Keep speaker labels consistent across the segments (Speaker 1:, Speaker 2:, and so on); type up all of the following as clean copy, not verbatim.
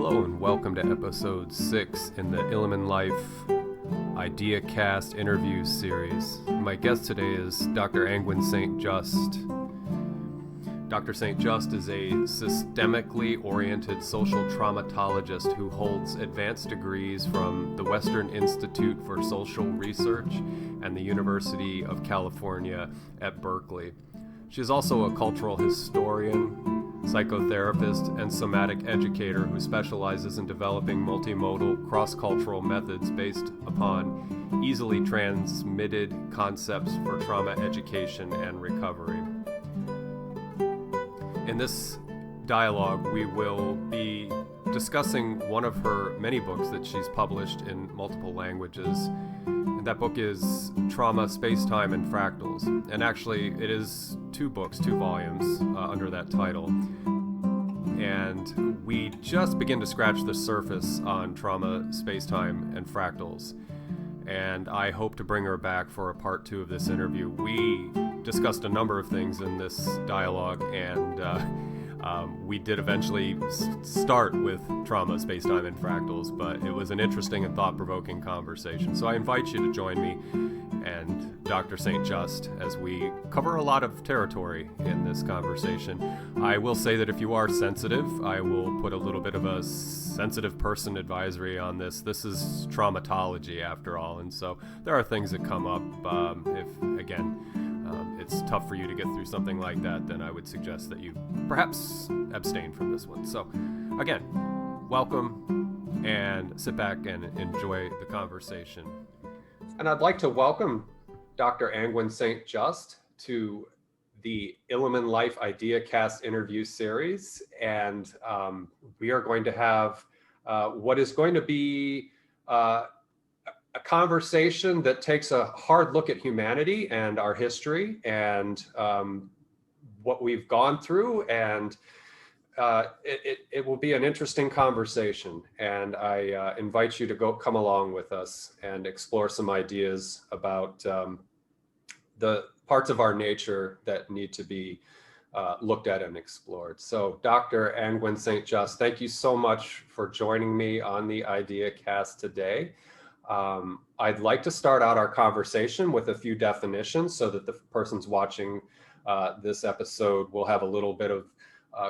Speaker 1: Hello and welcome to episode 6 in the Illumin Life IdeaCast interview series. My guest today is Dr. Anngwyn St. Dr. St. Just is a systemically oriented social traumatologist who holds advanced degrees from the Western Institute for Social Research and the University of California at Berkeley. She is also a cultural historian, psychotherapist, and somatic educator who specializes in developing multimodal, cross-cultural methods based upon easily transmitted concepts for trauma education and recovery. In this dialogue, we will be discussing one of her many books that she's published in multiple languages. And that book is Trauma, Spacetime, and Fractals. And actually, it is 2 books, 2 volumes under that title. And we just begin to scratch the surface on trauma, spacetime, and fractals. And I hope to bring her back for a part 2 of this interview. We discussed a number of things in this dialogue, and we did eventually start with trauma, spacetime, and fractals, but it was an interesting and thought-provoking conversation. So I invite you to join me and Dr. St. Just as we cover a lot of territory in this conversation. I will say that if you are sensitive, I will put a little bit of a sensitive person advisory on this. This is traumatology after all, and so there are things that come up. It's tough for you to get through something like that, then I would suggest that you perhaps abstain from this one. So again, welcome and sit back and enjoy the conversation. And I'd like to welcome Dr. Anngwyn St. Just to the Illumin Life IdeaCast interview series. And we are going to have what is going to be a conversation that takes a hard look at humanity and our history and what we've gone through, and it will be an interesting conversation. And I invite you to come along with us and explore some ideas about the parts of our nature that need to be looked at and explored. So Dr. Anngwyn St. Just, thank you so much for joining me on the IdeaCast today. I'd like to start out our conversation with a few definitions so that the persons watching this episode will have a little bit of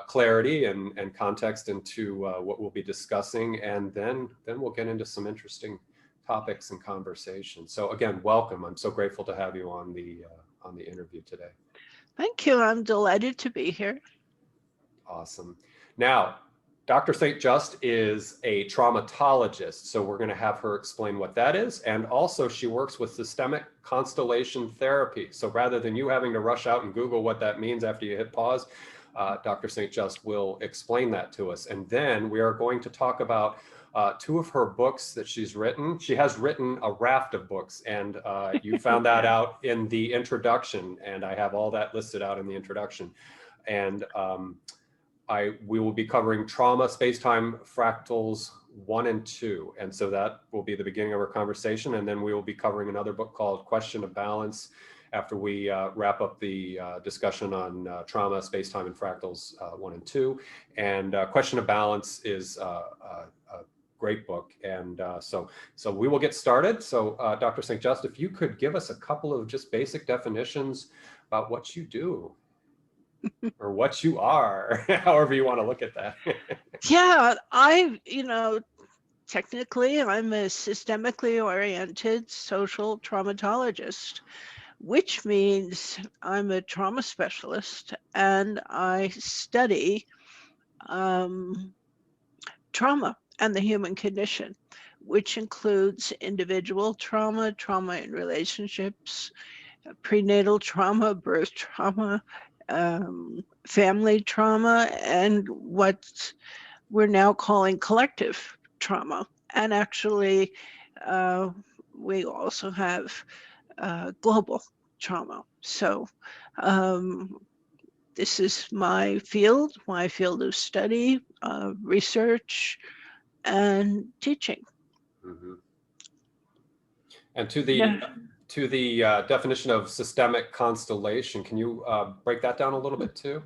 Speaker 1: clarity and context into what we'll be discussing, and then we'll get into some interesting topics and conversation. So again, welcome. I'm so grateful to have you on the interview today.
Speaker 2: Thank you. I'm delighted to be here.
Speaker 1: Awesome. Now, Dr. St. Just is a traumatologist, so we're going to have her explain what that is. And also she works with systemic constellation therapy. So rather than you having to rush out and Google what that means after you hit pause, Dr. St. Just will explain that to us. And then we are going to talk about 2 of her books that she's written. She has written a raft of books, and you found that out in the introduction, and I have all that listed out in the introduction. And we will be covering Trauma, Spacetime, Fractals 1 and 2. And so that will be the beginning of our conversation. And then we will be covering another book called Question of Balance after we wrap up the discussion on Trauma, Spacetime, and Fractals 1 and 2. And Question of Balance is a great book. And so we will get started. So Dr. St. Just, if you could give us a couple of just basic definitions about what you do. Or what you are, however you want to look at that.
Speaker 2: Yeah, technically I'm a systemically oriented social traumatologist, which means I'm a trauma specialist and I study trauma and the human condition, which includes individual trauma, trauma in relationships, prenatal trauma, birth trauma, family trauma, and what we're now calling collective trauma. And actually, we also have global trauma. So this is my field of study, research, and teaching.
Speaker 1: Mm-hmm. And to the definition of systemic constellation, can you break that down a little bit too?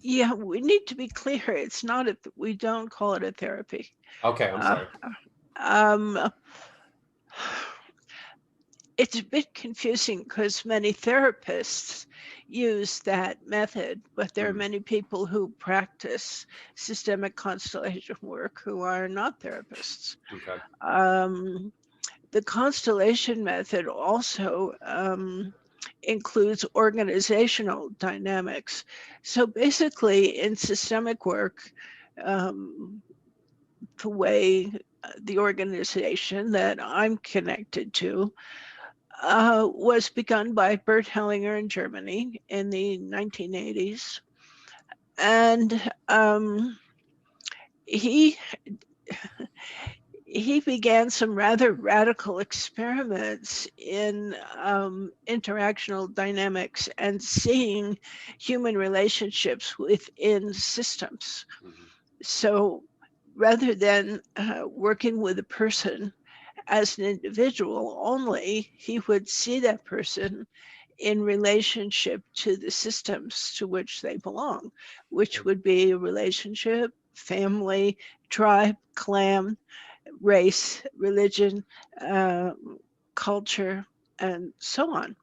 Speaker 2: Yeah, we need to be clear. It's not we don't call it a therapy.
Speaker 1: Okay, I'm
Speaker 2: Uh,
Speaker 1: sorry.
Speaker 2: um, it's a bit confusing because many therapists use that method, but there are
Speaker 1: Mm,
Speaker 2: many people who practice systemic constellation work who are not therapists.
Speaker 1: okay.
Speaker 2: Um, the constellation method also includes organizational dynamics. So basically, in systemic work, um, the way the organization that I'm connected to was begun by Bert Hellinger in Germany in the 1980s. And he he began some rather radical experiments in interactional dynamics and seeing human relationships within systems.
Speaker 1: Mhm.
Speaker 2: So rather than working with a person as an individual only, he would see that person in relationship to the systems to which they belong, which would be a relationship, family, tribe, clan, race, religion, uh, culture, and so on.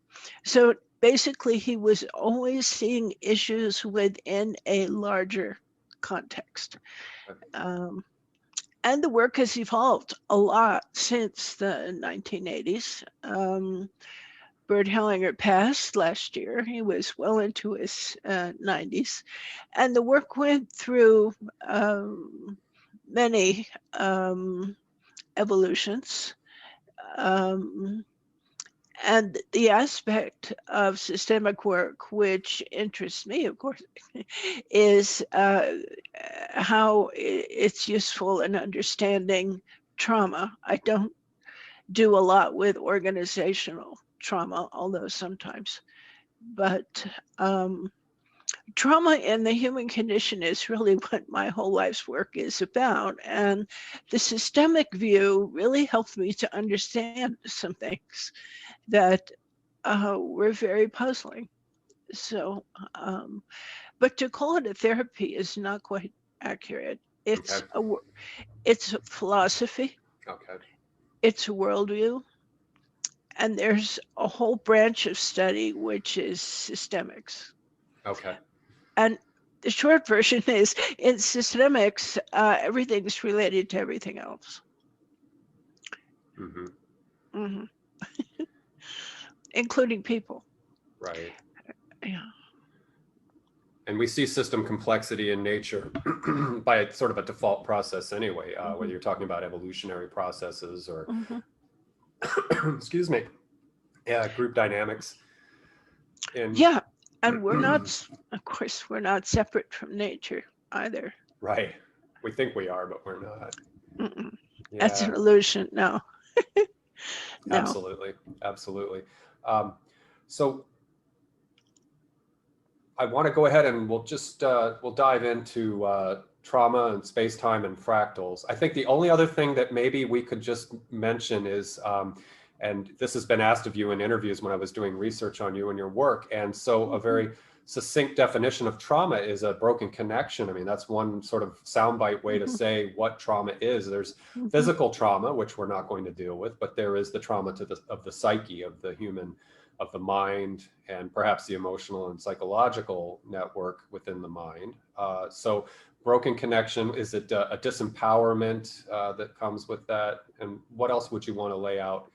Speaker 2: So basically, he was always seeing issues within a larger context.
Speaker 1: Okay.
Speaker 2: Um, and the work has evolved a lot since the 1980s. Bert Hellinger passed last year. He was well into his 90s. And the work went through many evolutions. Um, and the aspect of systemic work, which interests me, of course, is how it's useful in understanding trauma. I don't do a lot with organizational trauma, although sometimes. But trauma in the human condition is really what my whole life's work is about. And the systemic view really helped me to understand some things that were very puzzling. So, but to call it a therapy is not quite accurate.
Speaker 1: Okay.
Speaker 2: It's a philosophy,
Speaker 1: Okay.
Speaker 2: it's a worldview, and there's a whole branch of study which is systemics.
Speaker 1: Okay.
Speaker 2: And the short version is in systemics, everything's related to everything else,
Speaker 1: Mm-hmm.
Speaker 2: hmm including people.
Speaker 1: Right.
Speaker 2: Yeah.
Speaker 1: And we see system complexity in nature by a sort of a default process anyway, whether
Speaker 2: hmm
Speaker 1: you're talking about evolutionary processes or,
Speaker 2: hmm
Speaker 1: excuse me, yeah, group dynamics. In
Speaker 2: Yeah. And we're not, of course, we're not separate from nature either.
Speaker 1: right, we think we are, but we're not.
Speaker 2: Mm-mm. That's
Speaker 1: Yeah,
Speaker 2: an illusion. No, no.
Speaker 1: absolutely, absolutely. Um, so I want to go ahead and we'll dive into trauma and space time and fractals. I think the only other thing that maybe we could just mention is, and this has been asked of you in interviews when I was doing research on you and your work, and so a
Speaker 2: hmm
Speaker 1: very succinct definition of trauma is a broken connection. I mean, that's one sort of soundbite way to
Speaker 2: hmm
Speaker 1: say what trauma is. There's
Speaker 2: hmm
Speaker 1: physical trauma, which we're not going to deal with, but there is the trauma of the psyche, of the human, of the mind, and perhaps the emotional and psychological network within the mind. So broken connection, is it a disempowerment that comes with that? And what else would you want to lay out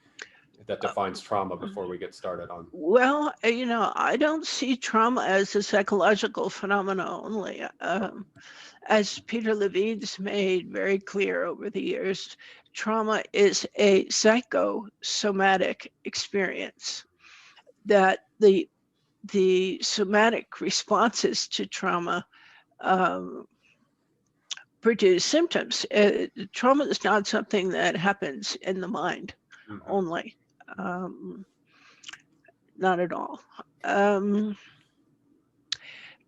Speaker 1: that defines trauma before we get started on?
Speaker 2: Well, I don't see trauma as a psychological phenomena only. As Peter Levine's made very clear over the years, trauma is a psychosomatic experience that the somatic responses to trauma um, produce symptoms. Trauma is not something that happens in the mind
Speaker 1: Mm-hmm.
Speaker 2: only, not at all. Um,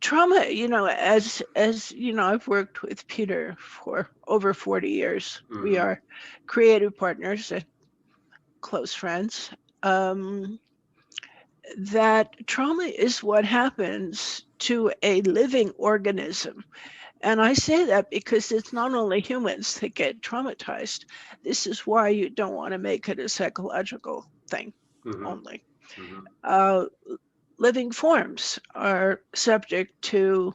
Speaker 2: Trauma, I've worked with Peter for over 40 years. We
Speaker 1: Mm-hmm.
Speaker 2: are creative partners and close friends. That trauma is what happens to a living organism. And I say that because it's not only humans that get traumatized. This is why you don't want to make it a psychological thing only. Living forms are subject to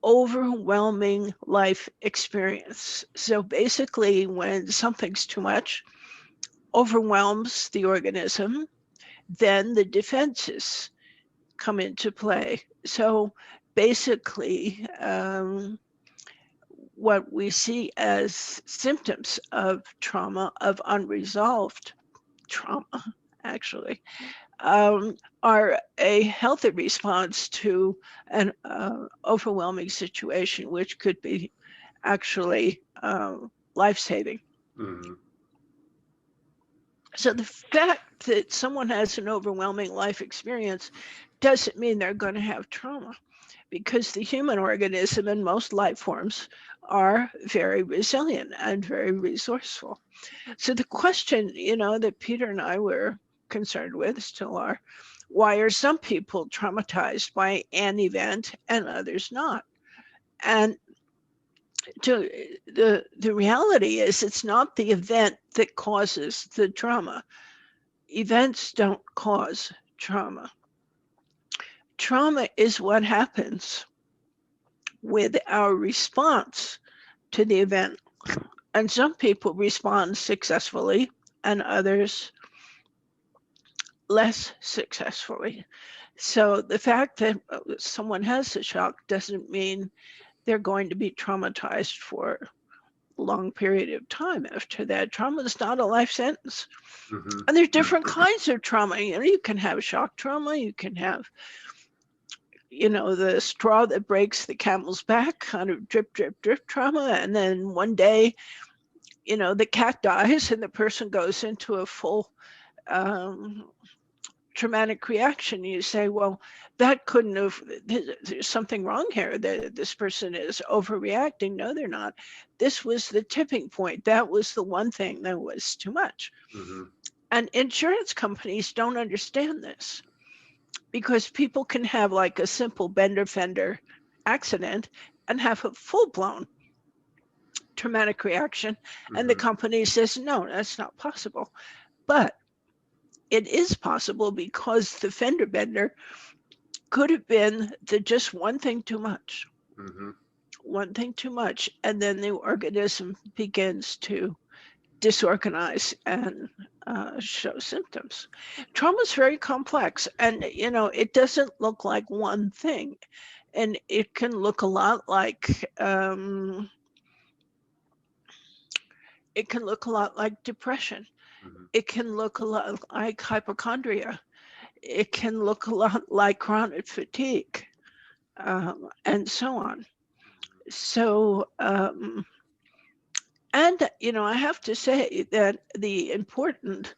Speaker 2: overwhelming life experience. So basically, when something's too much, overwhelms the organism, then the defenses come into play. So basically, what we see as symptoms of trauma, of unresolved trauma, actually, are a healthy response to an overwhelming situation, which could be actually life-saving. So the fact that someone has an overwhelming life experience doesn't mean they're going to have trauma, because the human organism and most life forms are very resilient and very resourceful. So the question, that Peter and I were concerned with, still are, why are some people traumatized by an event and others not? And the reality is, it's not the event that causes the trauma. Events don't cause trauma. Trauma is what happens with our response to the event. And some people respond successfully and others less successfully. So the fact that someone has a shock doesn't mean they're going to be traumatized for a long period of time after that. Trauma is not a life sentence. And there's different kinds of trauma. You can have shock trauma, you can have the straw that breaks the camel's back, kind of drip, drip, drip trauma. And then one day, the cat dies and the person goes into a full traumatic reaction. You say, well, that couldn't have, there's something wrong here. This person is overreacting. No, they're not. This was the tipping point. That was the one thing that was too much. And insurance companies don't understand this, because people can have like a simple bender fender accident and have a full-blown traumatic reaction. And the company says, no, that's not possible. But it is possible, because the fender bender could have been just one thing too much. One thing too much. And then the organism begins to disorganize and show symptoms. Trauma is very complex, and it doesn't look like one thing, and it can look a lot like depression. It can look a lot like hypochondria. It can look a lot like chronic fatigue, and so on. So and, I have to say that the important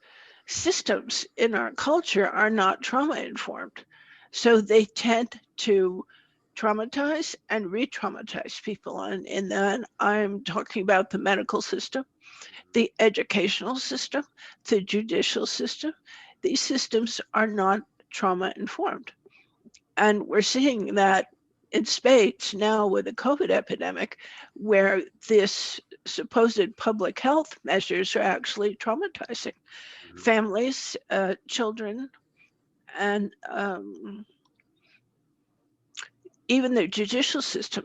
Speaker 2: systems in our culture are not trauma-informed. So they tend to traumatize and re-traumatize people. And in that, I'm talking about the medical system, the educational system, the judicial system. These systems are not trauma-informed. And we're seeing that in spades now with the COVID epidemic, where this supposed public health measures are actually traumatizing families, children, and even the judicial system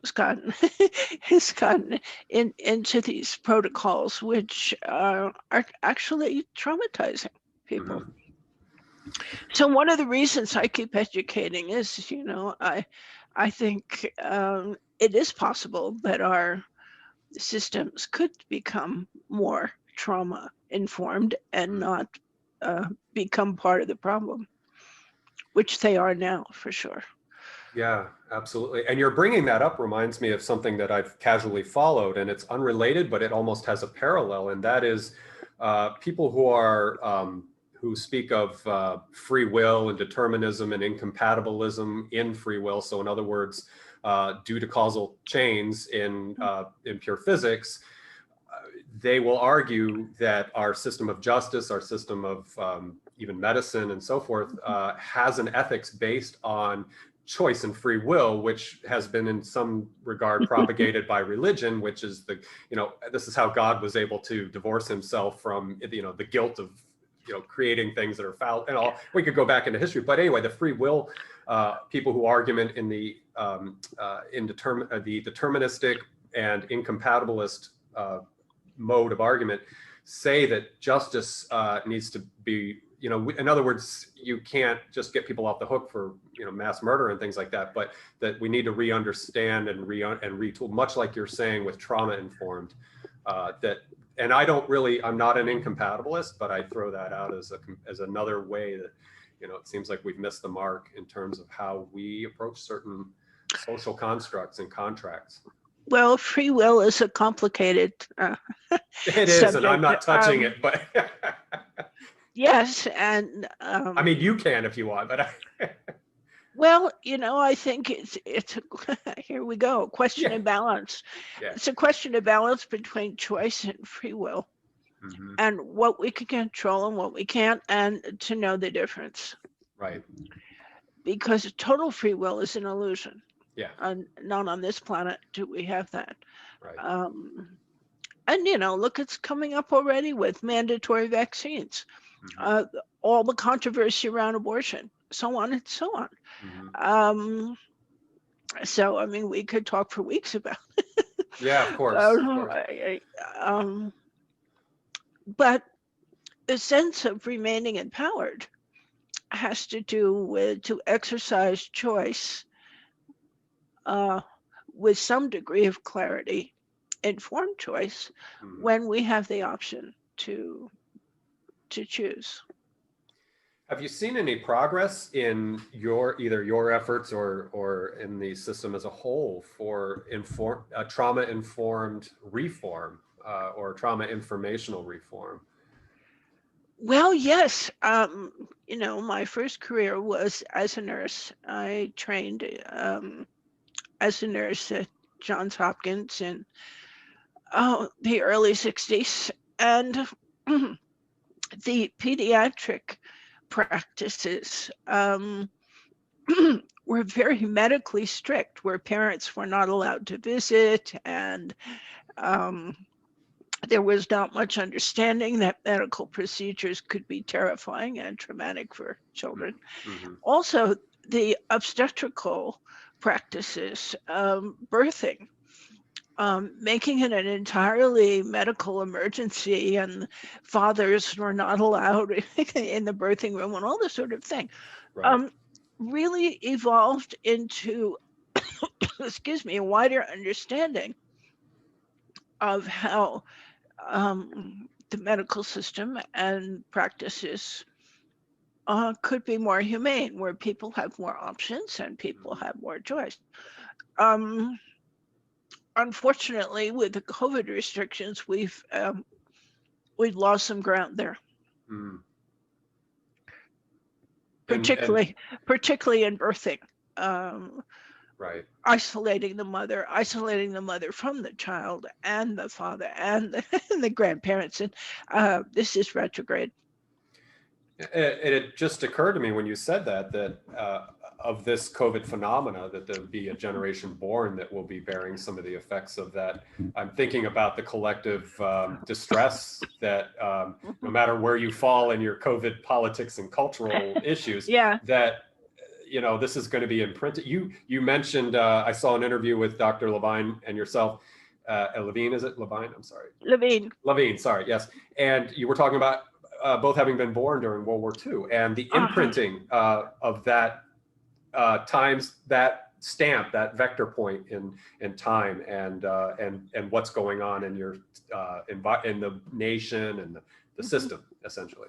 Speaker 2: has gotten into these protocols, which are actually traumatizing people. So one of the reasons I keep educating is, I think it is possible that our systems could become more trauma informed and not become part of the problem, which they are now, for sure.
Speaker 1: Yeah, absolutely. And you're bringing that up reminds me of something that I've casually followed, and it's unrelated, but it almost has a parallel. And that is people who speak of free will and determinism and incompatibilism in free will. So in other words, due to causal chains in pure physics, they will argue that our system of justice, our system of even medicine and so forth, has an ethics based on choice and free will, which has been in some regard propagated by religion, which is this is how God was able to divorce himself from, the guilt of, creating things that are foul and all. We could go back into history, but anyway, the free will, people who argument in the deterministic and incompatibilist mode of argument say that justice needs to be, in other words, you can't just get people off the hook for, mass murder and things like that, but that we need to re-understand and retool, much like you're saying with trauma-informed, and I'm not an incompatibilist, but I throw that out as another way that, it seems like we've missed the mark in terms of how we approach certain social constructs and contracts.
Speaker 2: Well, free will is a complicated
Speaker 1: it is, subject. And I'm not touching it, but
Speaker 2: yes, and
Speaker 1: I mean, you can if you want, but
Speaker 2: well, I think it's here we go, question and balance. Yeah. It's a question of balance between choice and free will, and what we can control and what we can't, and to know the difference.
Speaker 1: Right.
Speaker 2: Because total free will is an illusion.
Speaker 1: Yeah.
Speaker 2: Not on this planet do we have that.
Speaker 1: Right.
Speaker 2: And look, it's coming up already with mandatory vaccines, all the controversy around abortion, so on and so on. So I mean, we could talk for weeks about it.
Speaker 1: Yeah, of course.
Speaker 2: But the sense of remaining empowered has to do with to exercise choice with some degree of clarity, informed choice, when we have the option to choose.
Speaker 1: Have you seen any progress in either your efforts or in the system as a whole for trauma-informed reform or trauma informational reform?
Speaker 2: Well, yes. My first career was as a nurse. I trained as a nurse at Johns Hopkins in the early 60s. And the pediatric practices were very medically strict, where parents were not allowed to visit, and there was not much understanding that medical procedures could be terrifying and traumatic for children. Also, the obstetrical practices, birthing, making it an entirely medical emergency, and fathers were not allowed in the birthing room, and all this sort of thing, really evolved into, a wider understanding of how the medical system and practices could be more humane, where people have more options and people have more choice. Unfortunately, with the COVID restrictions, we've lost some ground there. Particularly in birthing.
Speaker 1: Right.
Speaker 2: Isolating the mother from the child and the father and the grandparents, and this is retrograde.
Speaker 1: It just occurred to me when you said that of this COVID phenomena, that there'll be a generation born that will be bearing some of the effects of that. I'm thinking about the collective distress that no matter where you fall in your COVID politics and cultural issues, that this is going to be imprinted. You mentioned, I saw an interview with Dr. Levine and yourself, Levine, is it Levine? I'm sorry. Levine, sorry, yes. And you were talking about both having been born during World War II, and the imprinting of that times, that stamp, that vector point in time, and what's going on in your in the nation and the system, essentially.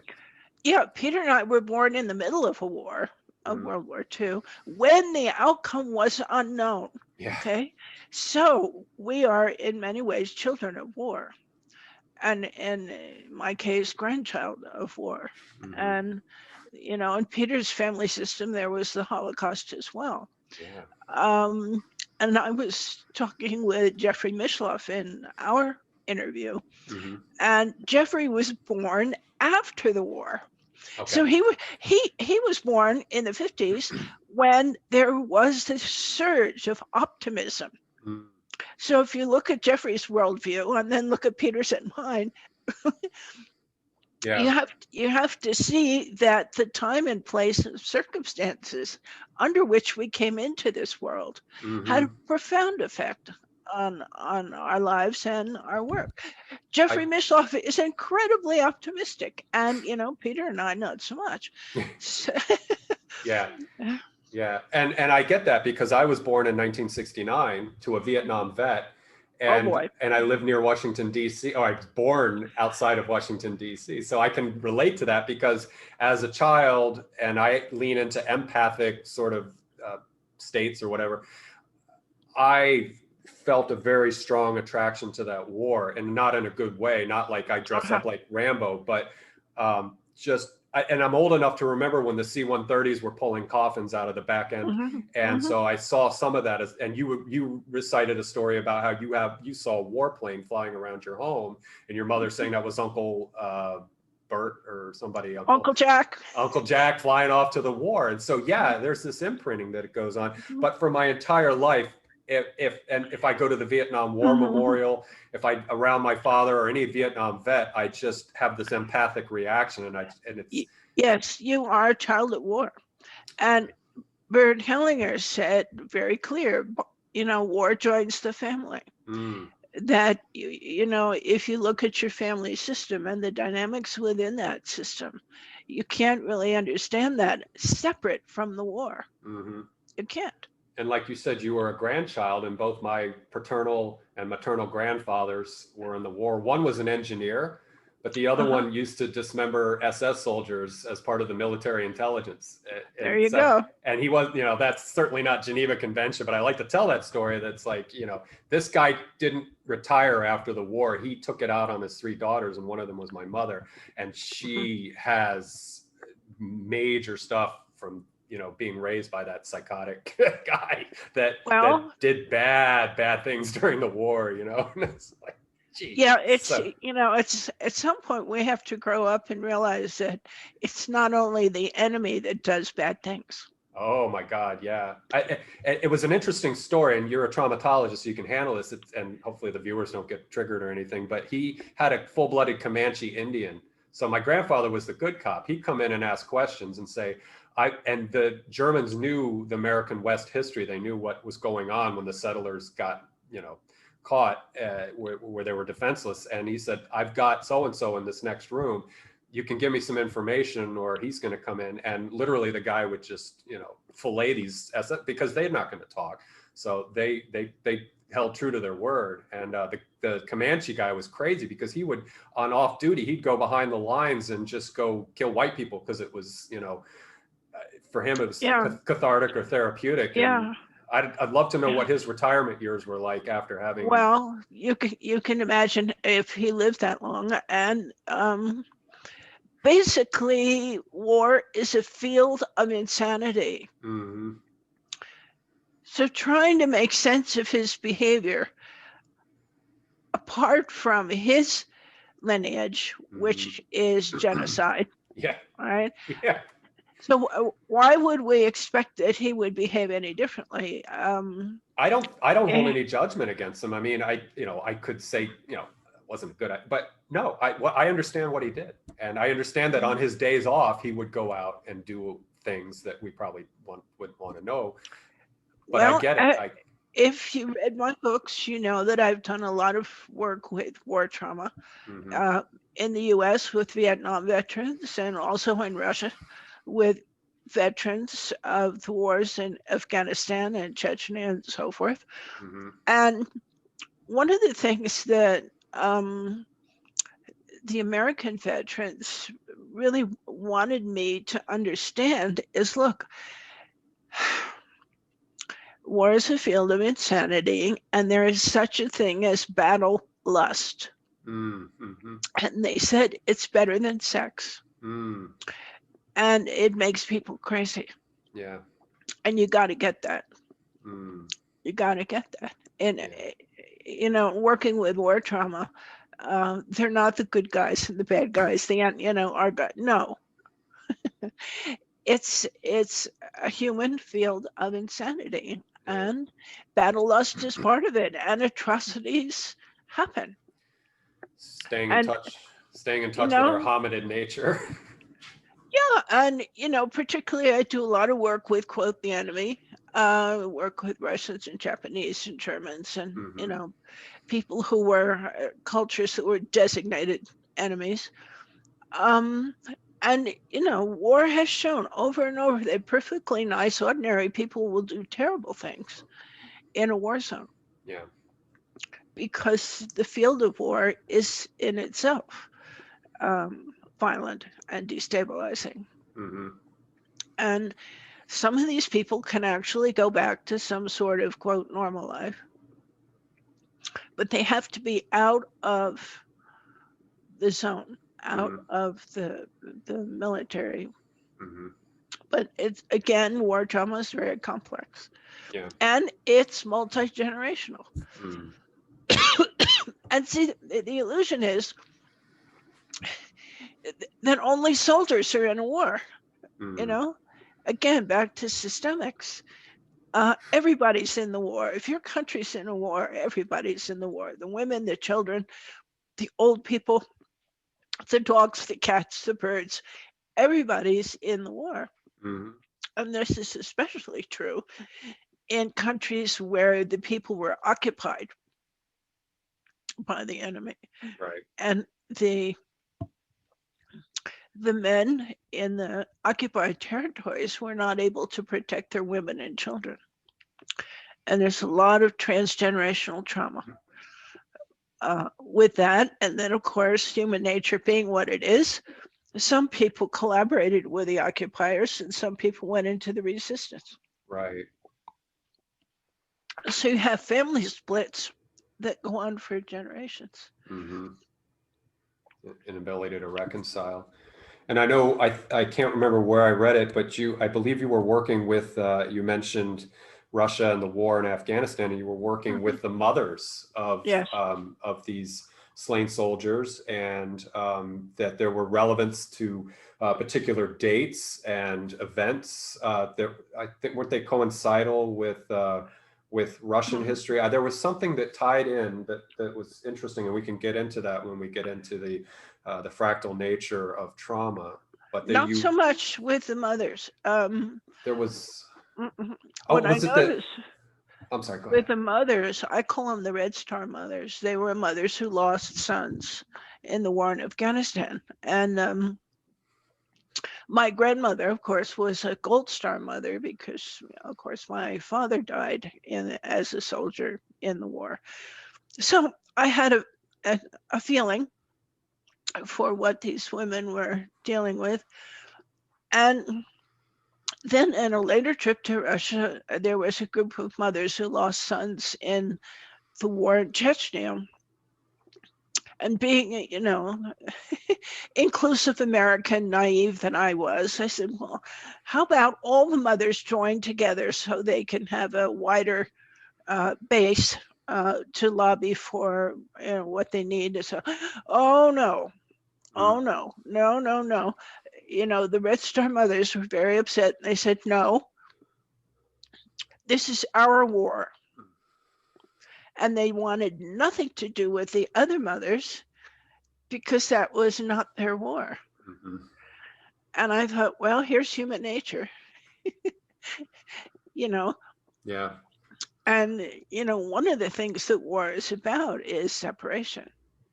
Speaker 2: Yeah, Peter and I were born in the middle of a war, of World War II, when the outcome was unknown.
Speaker 1: Yeah.
Speaker 2: Okay, so we are in many ways children of war, and in my case, grandchild of war. And in Peter's family system, there was the Holocaust as well.
Speaker 1: Yeah.
Speaker 2: And I was talking with Jeffrey Mishloff in our interview, and Jeffrey was born after the war. Okay. So he was born in the 50s when there was this surge of optimism.
Speaker 1: Mm.
Speaker 2: So if you look at Jeffrey's worldview and then look at Peter's and mine,
Speaker 1: Yeah.
Speaker 2: you have to see that the time and place and circumstances under which we came into this world had a
Speaker 1: Mm-hmm.
Speaker 2: profound effect on our lives and our work.
Speaker 1: I
Speaker 2: Jeffrey Misloff is incredibly optimistic, and Peter and I not so much. So,
Speaker 1: yeah. Yeah, and I get that because I was born in 1969 to a Vietnam vet,
Speaker 2: oh
Speaker 1: and
Speaker 2: boy.
Speaker 1: and I live near Washington D.C. Oh, I was born outside of Washington D.C. So I can relate to that because as a child, and I lean into empathic sort of states or whatever, I felt a very strong attraction to that war, and not in a good way. Not like I dress
Speaker 2: Uh-huh.
Speaker 1: up like Rambo, but just. And I'm old enough to remember when the C-130s were pulling coffins out of the back end,
Speaker 2: Mm-hmm.
Speaker 1: and
Speaker 2: Mm-hmm.
Speaker 1: so I saw some of that. And you recited a story about how you saw a warplane flying around your home, and your mother saying that was Uncle Bert or somebody,
Speaker 2: Uncle Jack.
Speaker 1: Uncle Jack flying off to the war. And so, yeah, there's this imprinting that it goes on.
Speaker 2: Mm-hmm.
Speaker 1: But for my entire life, if I go to the Vietnam War
Speaker 2: Mm-hmm.
Speaker 1: Memorial, if I around my father or any Vietnam vet, I just have this empathic reaction, and it's
Speaker 2: Yes, you are a child at war. And Bert Hellinger said very clear, war joins the family.
Speaker 1: mm,
Speaker 2: That, if you look at your family system and the dynamics within that system, you can't really understand that separate from the war.
Speaker 1: mm-hmm.
Speaker 2: You can't.
Speaker 1: And like you said, you were a grandchild, and both my paternal and maternal grandfathers were in the war. One was an engineer, but the other
Speaker 2: Uh-huh.
Speaker 1: one used to dismember SS soldiers as part of the military intelligence.
Speaker 2: There
Speaker 1: And
Speaker 2: you
Speaker 1: so,
Speaker 2: go.
Speaker 1: and he was, that's certainly not Geneva Convention, but I like to tell that story. That's like, this guy didn't retire after the war. He took it out on his three daughters, and one of them was my mother. And
Speaker 2: Mhm.
Speaker 1: she has major stuff from being raised by that psychotic guy that
Speaker 2: Well,
Speaker 1: did bad things during the war. And it's like, geez.
Speaker 2: yeah, it's,
Speaker 1: So,
Speaker 2: it's at some point we have to grow up and realize that it's not only the enemy that does bad things.
Speaker 1: oh my God, yeah. It was an interesting story, and you're a traumatologist, so you can handle this, and hopefully the viewers don't get triggered or anything. But he had a full-blooded Comanche Indian. So my grandfather was the good cop. He'd come in and ask questions and say, and the Germans knew the American West history. They knew what was going on when the settlers got, caught where they were defenseless. And he said, I've got so-and-so in this next room. You can give me some information or he's going to come in. And literally the guy would just, fillet these because they're not going to talk. So they held true to their word. And the Comanche guy was crazy because he would, on off duty, he'd go behind the lines and just go kill white people because it was, for him, it was
Speaker 2: Yeah,
Speaker 1: cathartic or therapeutic. And
Speaker 2: yeah.
Speaker 1: I'd love to know what his retirement years were like after having.
Speaker 2: Well, you can imagine if he lived that long. And basically, war is a field of insanity.
Speaker 1: Mm-hmm.
Speaker 2: So trying to make sense of his behavior apart from his lineage,
Speaker 1: Mm-hmm.
Speaker 2: which is genocide,
Speaker 1: Yeah.
Speaker 2: right?
Speaker 1: Yeah.
Speaker 2: So why would we expect that he would behave any differently?
Speaker 1: I don't hold
Speaker 2: Eh,
Speaker 1: any judgment against him. I mean, I could say, wasn't good at, but no, I understand what he did. And I understand that on his days off, he would go out and do things that we probably would want to know, but I
Speaker 2: well,
Speaker 1: get it.
Speaker 2: if you read my books, you know that I've done a lot of work with war trauma
Speaker 1: Mhm.
Speaker 2: uh, in the US with Vietnam veterans and also in Russia with veterans of the wars in Afghanistan and Chechnya and so forth.
Speaker 1: Mhm.
Speaker 2: And one of the things that the American veterans really wanted me to understand is look, war is a field of insanity, and there is such a thing as battle lust.
Speaker 1: Mhm.
Speaker 2: And they said it's better than sex,
Speaker 1: Mm.
Speaker 2: and it makes people crazy.
Speaker 1: Yeah.
Speaker 2: And you got to get that.
Speaker 1: Mm.
Speaker 2: You got to get that. And,
Speaker 1: Yeah.
Speaker 2: Working with war trauma, they're not the good guys and the bad guys. They aren't, our guy. No, it's a human field of insanity,
Speaker 1: Yeah.
Speaker 2: and battle lust is part of it, and atrocities happen.
Speaker 1: Staying in
Speaker 2: And
Speaker 1: touch, staying in
Speaker 2: you
Speaker 1: touch with our
Speaker 2: know,
Speaker 1: hominid nature.
Speaker 2: yeah, and particularly I do a lot of work with quote the enemy, work with Russians and Japanese and Germans, and
Speaker 1: Hmm.
Speaker 2: people who were cultures that were designated enemies. Um, and war has shown over and over that perfectly nice, ordinary people will do terrible things in a war zone
Speaker 1: Yeah.
Speaker 2: because the field of war is in itself violent and destabilizing.
Speaker 1: Hmm.
Speaker 2: And some of these people can actually go back to some sort of quote normal life, but they have to be out of the zone, out
Speaker 1: Hmm.
Speaker 2: of the military.
Speaker 1: Hmm.
Speaker 2: But it's again, war trauma is very complex
Speaker 1: Yeah.
Speaker 2: and it's multi-generational.
Speaker 1: Mm.
Speaker 2: And see, the illusion is that only soldiers are in a war. You
Speaker 1: Mm.
Speaker 2: know, again, back to systemics. Everybody's in the war. If your country's in a war, everybody's in the war. The women, the children, the old people, the dogs, the cats, the birds, everybody's in the war.
Speaker 1: Hmm.
Speaker 2: And this is especially true in countries where the people were occupied by the enemy.
Speaker 1: Right.
Speaker 2: And the men in the occupied territories were not able to protect their women and children. And there's a lot of transgenerational trauma with that. And then, of course, human nature being what it is, some people collaborated with the occupiers and some people went into the resistance.
Speaker 1: Right.
Speaker 2: So you have family splits that go on for generations.
Speaker 1: Hmm. Inability to reconcile. And I know I can't remember where I read it, but I believe you were working with you mentioned Russia and the war in Afghanistan, and you were working
Speaker 2: Mm-hmm.
Speaker 1: with the mothers
Speaker 2: Yes.
Speaker 1: of these slain soldiers, and that there were relevance to particular dates and events that I think weren't they coincidental with Russian
Speaker 2: Mm-hmm.
Speaker 1: history. There was something that tied in that was interesting, and we can get into that when we get into the fractal nature of trauma. But they
Speaker 2: Not so
Speaker 1: you
Speaker 2: much with the mothers.
Speaker 1: there was
Speaker 2: What I
Speaker 1: was it that
Speaker 2: noticed
Speaker 1: I'm sorry, go
Speaker 2: with
Speaker 1: ahead.
Speaker 2: the mothers, I call them the Red Star mothers. They were mothers who lost sons in the war in Afghanistan. And my grandmother, of course, was a Gold Star mother because, of course, my father died as a soldier in the war. So I had a, a feeling for what these women were dealing with. And then in a later trip to Russia, there was a group of mothers who lost sons in the war in Chechnya. And being, inclusive American, naive that I was, I said, well, how about all the mothers join together so they can have a wider base to lobby for what they need? So, oh no,
Speaker 1: Mm,
Speaker 2: oh no, no, no, no. The Red Star mothers were very upset. They said, no, this is our war. And they wanted nothing to do with the other mothers because that was not their war.
Speaker 1: mm-hmm.
Speaker 2: And I thought, well, here's human nature, you know.
Speaker 1: Yeah.
Speaker 2: And, one of the things that war is about is separation.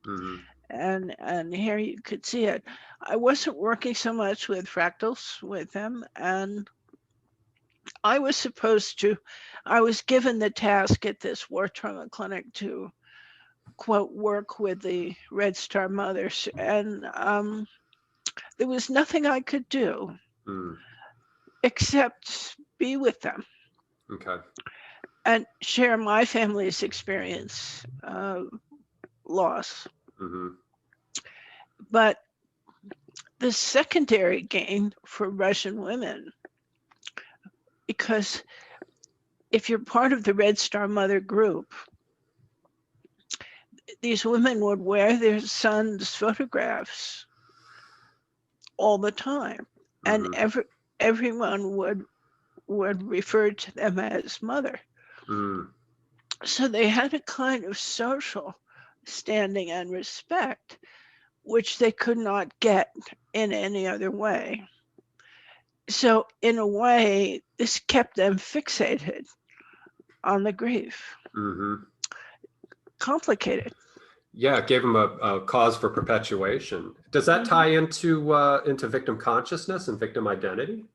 Speaker 1: Mm-hmm.
Speaker 2: And here you could see it. I wasn't working so much with fractals with them. And I was given the task at this war trauma clinic to, quote, work with the Red Star mothers. And there was nothing I could do
Speaker 1: Mm.
Speaker 2: except be with them
Speaker 1: Okay.
Speaker 2: and share my family's experience of loss.
Speaker 1: Mm-hmm.
Speaker 2: But the secondary gain for Russian women, because if you're part of the Red Star Mother group, these women would wear their sons' photographs all the time. And
Speaker 1: Mm-hmm.
Speaker 2: everyone would refer to them as mother. So they had a kind of social standing and respect, which they could not get in any other way. So in a way, this kept them fixated on the grief. Complicated.
Speaker 1: Yeah, it gave them a cause for perpetuation. Does that tie into victim consciousness and victim identity?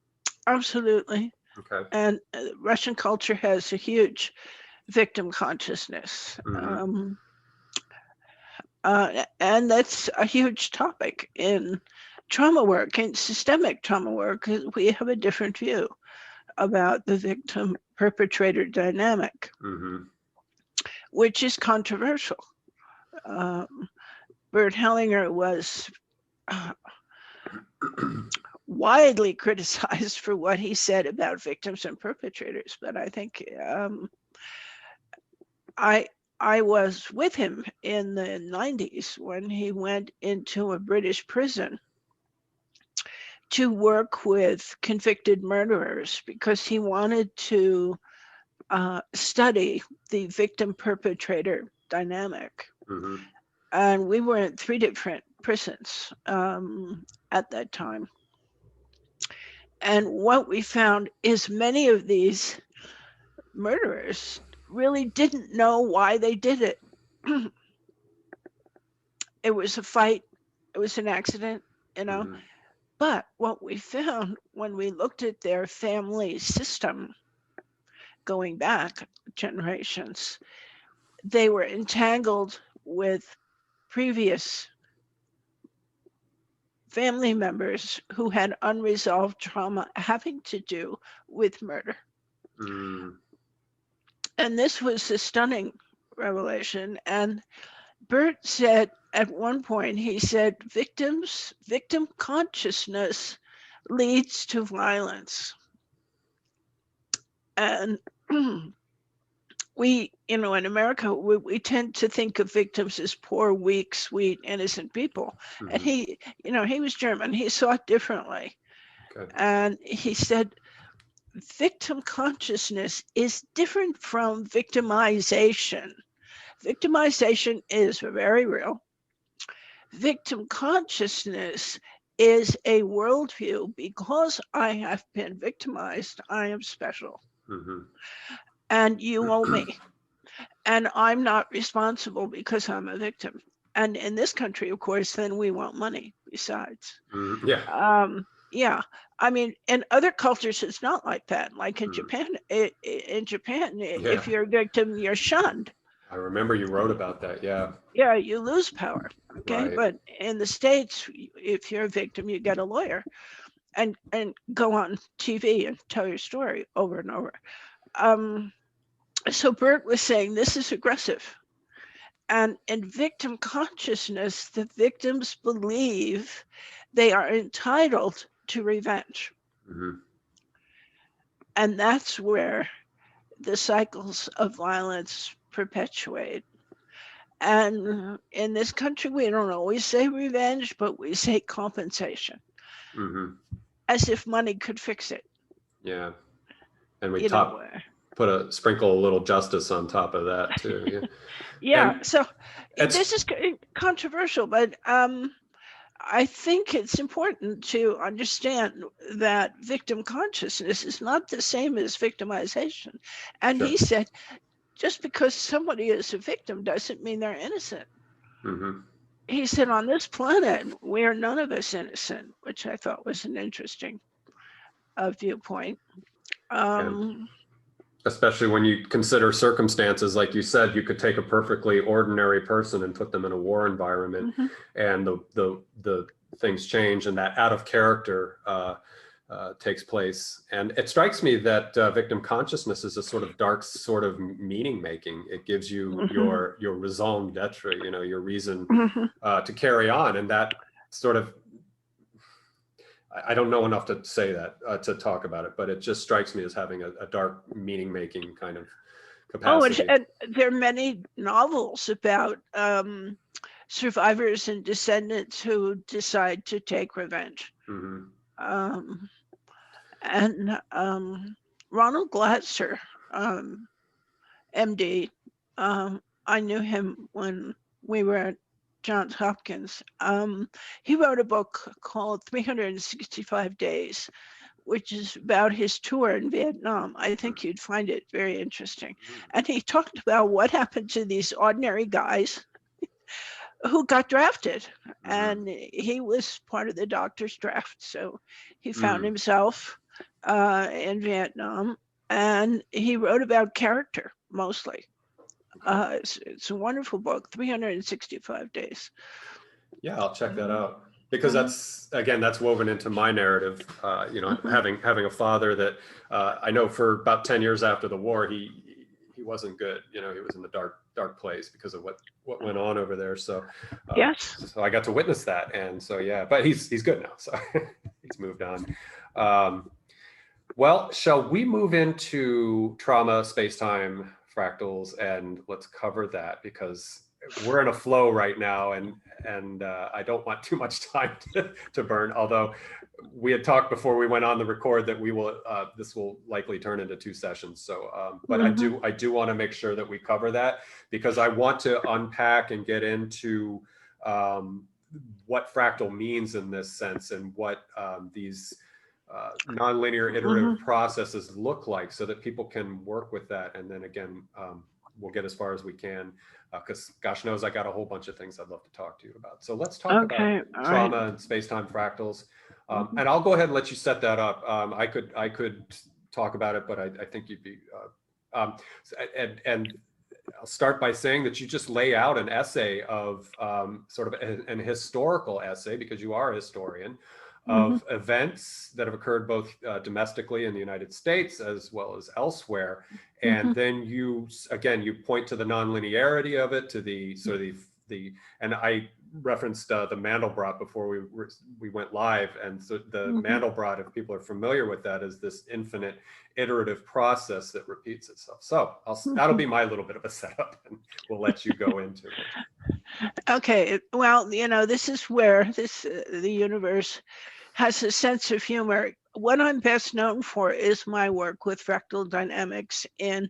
Speaker 2: Absolutely.
Speaker 1: Okay.
Speaker 2: And Russian culture has a huge victim consciousness. And that's a huge topic in trauma work, in systemic trauma work. We have a different view about the victim perpetrator dynamic, which is controversial. Bert Hellinger was widely criticized for what he said about victims and perpetrators, but I think I was with him in the 90s when he went into a British prison to work with convicted murderers because he wanted to study the victim perpetrator dynamic. And we were in 3 different prisons at that time. And what we found is many of these murderers really didn't know why they did it. It was a fight, it was an accident, you know. But what we found when we looked at their family system going back generations, they were entangled with previous family members who had unresolved trauma having to do with murder. And this was a stunning revelation. And Bert said at one point, he said, victim consciousness leads to violence. And we, in America, we tend to think of victims as poor, weak, sweet, innocent people. And he was German. He saw it differently. And he said, victim consciousness is different from victimization. Victimization is very real. Victim consciousness is a worldview. Because I have been victimized, I am special. And you owe me. And I'm not responsible because I'm a victim. And in this country, of course, then we want money besides. Yeah. I mean, in other cultures, it's not like that. Like in Japan, if you're a victim, you're shunned.
Speaker 1: I remember you wrote about that. Yeah.
Speaker 2: Yeah, you lose power. Okay.
Speaker 1: Right.
Speaker 2: But in the States, if you're a victim, you get a lawyer and go on TV and tell your story over and over. So Bert was saying this is aggressive. And in victim consciousness, the victims believe they are entitled to revenge. And that's where the cycles of violence perpetuate. And in this country, we don't always say revenge, but we say compensation. As if money could fix it.
Speaker 1: Yeah. And we sprinkle a little justice on top of that too. Yeah.
Speaker 2: Yeah. So this is controversial, but I think it's important to understand that victim consciousness is not the same as victimization. And he said, just because somebody is a victim doesn't mean they're innocent. He said, on this planet, we are none of us innocent, which I thought was an interesting viewpoint.
Speaker 1: Especially when you consider circumstances, like you said, you could take a perfectly ordinary person and put them in a war environment, and the things change, and that out of character takes place. And it strikes me that victim consciousness is a sort of dark sort of meaning making. It gives you your raison d'etre, your reason to carry on, and that sort of, I don't know enough to say that, to talk about it, but it just strikes me as having a dark meaning-making kind of capacity.
Speaker 2: And there are many novels about survivors and descendants who decide to take revenge. And Ronald Glasser, MD, I knew him when we were at Johns Hopkins. He wrote a book called 365 Days, which is about his tour in Vietnam. I think you'd find it very interesting. And he talked about what happened to these ordinary guys who got drafted. And he was part of the doctor's draft. So he found himself in Vietnam, and he wrote about character mostly. It's a wonderful book, 365 Days.
Speaker 1: Yeah, I'll check that out, because that's, again, that's woven into my narrative. You know, having a father that I know for about 10 years after the war, he wasn't good. You know, he was in the dark place because of what went on over there. So
Speaker 2: Yes.
Speaker 1: So I got to witness that, and so yeah, but he's good now, so he's moved on. Well, shall we move into trauma, space-time, fractals, and let's cover that, because we're in a flow right now, and I don't want too much time to burn. Although we had talked before we went on the record that we will this will likely turn into 2 sessions. So, but I do want to make sure that we cover that, because I want to unpack and get into what fractal means in this sense, and what these nonlinear iterative processes look like, so that people can work with that. And then again, we'll get as far as we can, because gosh knows I got a whole bunch of things I'd love to talk to you about. So let's talk about trauma and space-time fractals. And I'll go ahead and let you set that up. I could talk about it, but I think you'd be, and I'll start by saying that you just lay out an essay of sort of an historical essay, because you are a historian, of events that have occurred both domestically in the United States as well as elsewhere. And then you point to the nonlinearity of it, to the sort of and I referenced the Mandelbrot before we went live. And so the Mandelbrot, if people are familiar with that, is this infinite iterative process that repeats itself. So that'll be my little bit of a setup, and we'll let you go into it.
Speaker 2: Okay, well, you know, this is where the universe has a sense of humor. What I'm best known for is my work with fractal dynamics in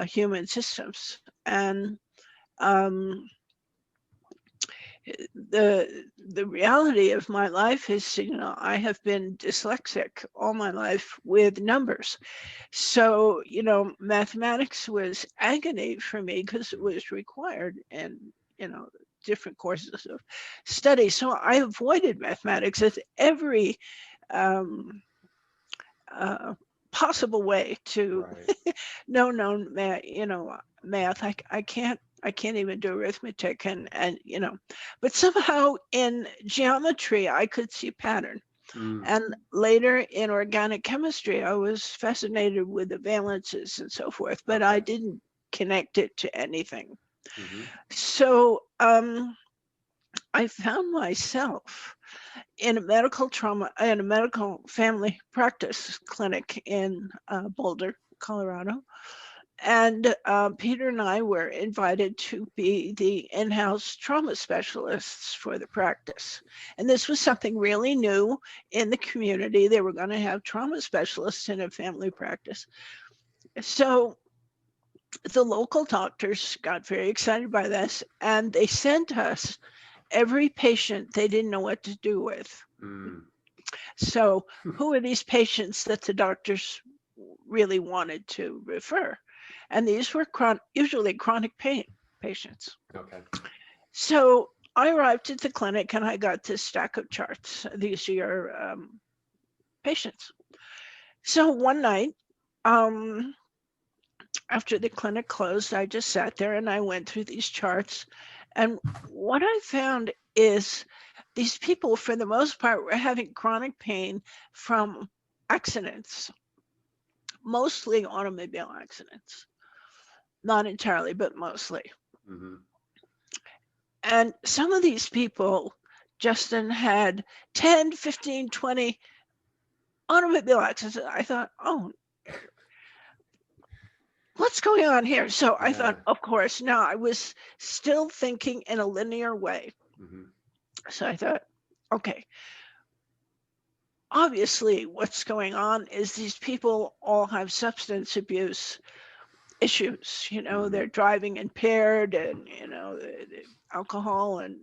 Speaker 2: human systems. And the reality of my life is, you know, I have been dyslexic all my life with numbers. So, you know, mathematics was agony for me, because it was required in, you know, different courses of study. So I avoided mathematics as every possible way to no math, you know, math. I can't even do arithmetic, and you know, but somehow in geometry I could see pattern. And later in organic chemistry, I was fascinated with the valences and so forth, but I didn't connect it to anything. So I found myself in a medical family practice clinic in Boulder, Colorado. And Peter and I were invited to be the in-house trauma specialists for the practice. And this was something really new in the community. They were going to have trauma specialists in a family practice. So the local doctors got very excited by this, and they sent us every patient they didn't know what to do with. So who are these patients that the doctors really wanted to refer? And these were usually chronic pain patients. So I arrived at the clinic and I got this stack of charts. These are your patients. So one night, after the clinic closed, I just sat there and I went through these charts. And what I found is these people, for the most part, were having chronic pain from accidents, mostly automobile accidents. Not entirely, but mostly. And some of these people, Justin, had 10, 15, 20 automobile accidents. I thought, oh, what's going on here? So I thought, of course, now I was still thinking in a linear way. So I thought, okay, obviously what's going on is these people all have substance abuse issues. They're driving impaired, and the alcohol, and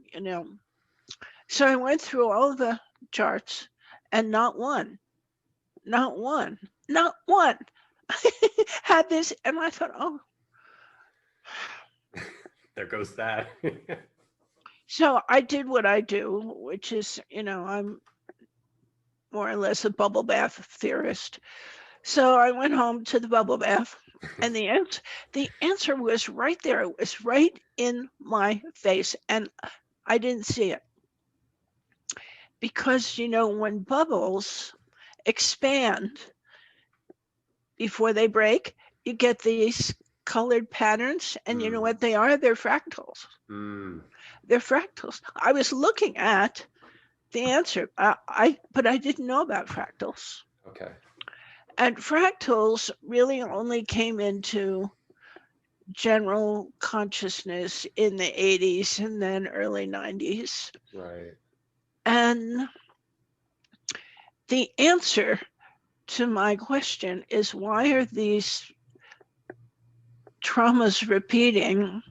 Speaker 2: so I went through all the charts, and not one had this. And I thought, oh,
Speaker 1: there goes that.
Speaker 2: so I did what I do, which is, I'm more or less a bubble bath theorist. So I went home to the bubble bath, and the answer was right there. It was right in my face, and I didn't see it. Because, when bubbles expand before they break, you get these colored patterns, and you know what they are? They're fractals. They're fractals. I was looking at the answer, but I didn't know about fractals.
Speaker 1: Okay.
Speaker 2: And fractals really only came into general consciousness in the 80s and then early 90s.
Speaker 1: Right.
Speaker 2: And the answer to my question is, why are these traumas repeating,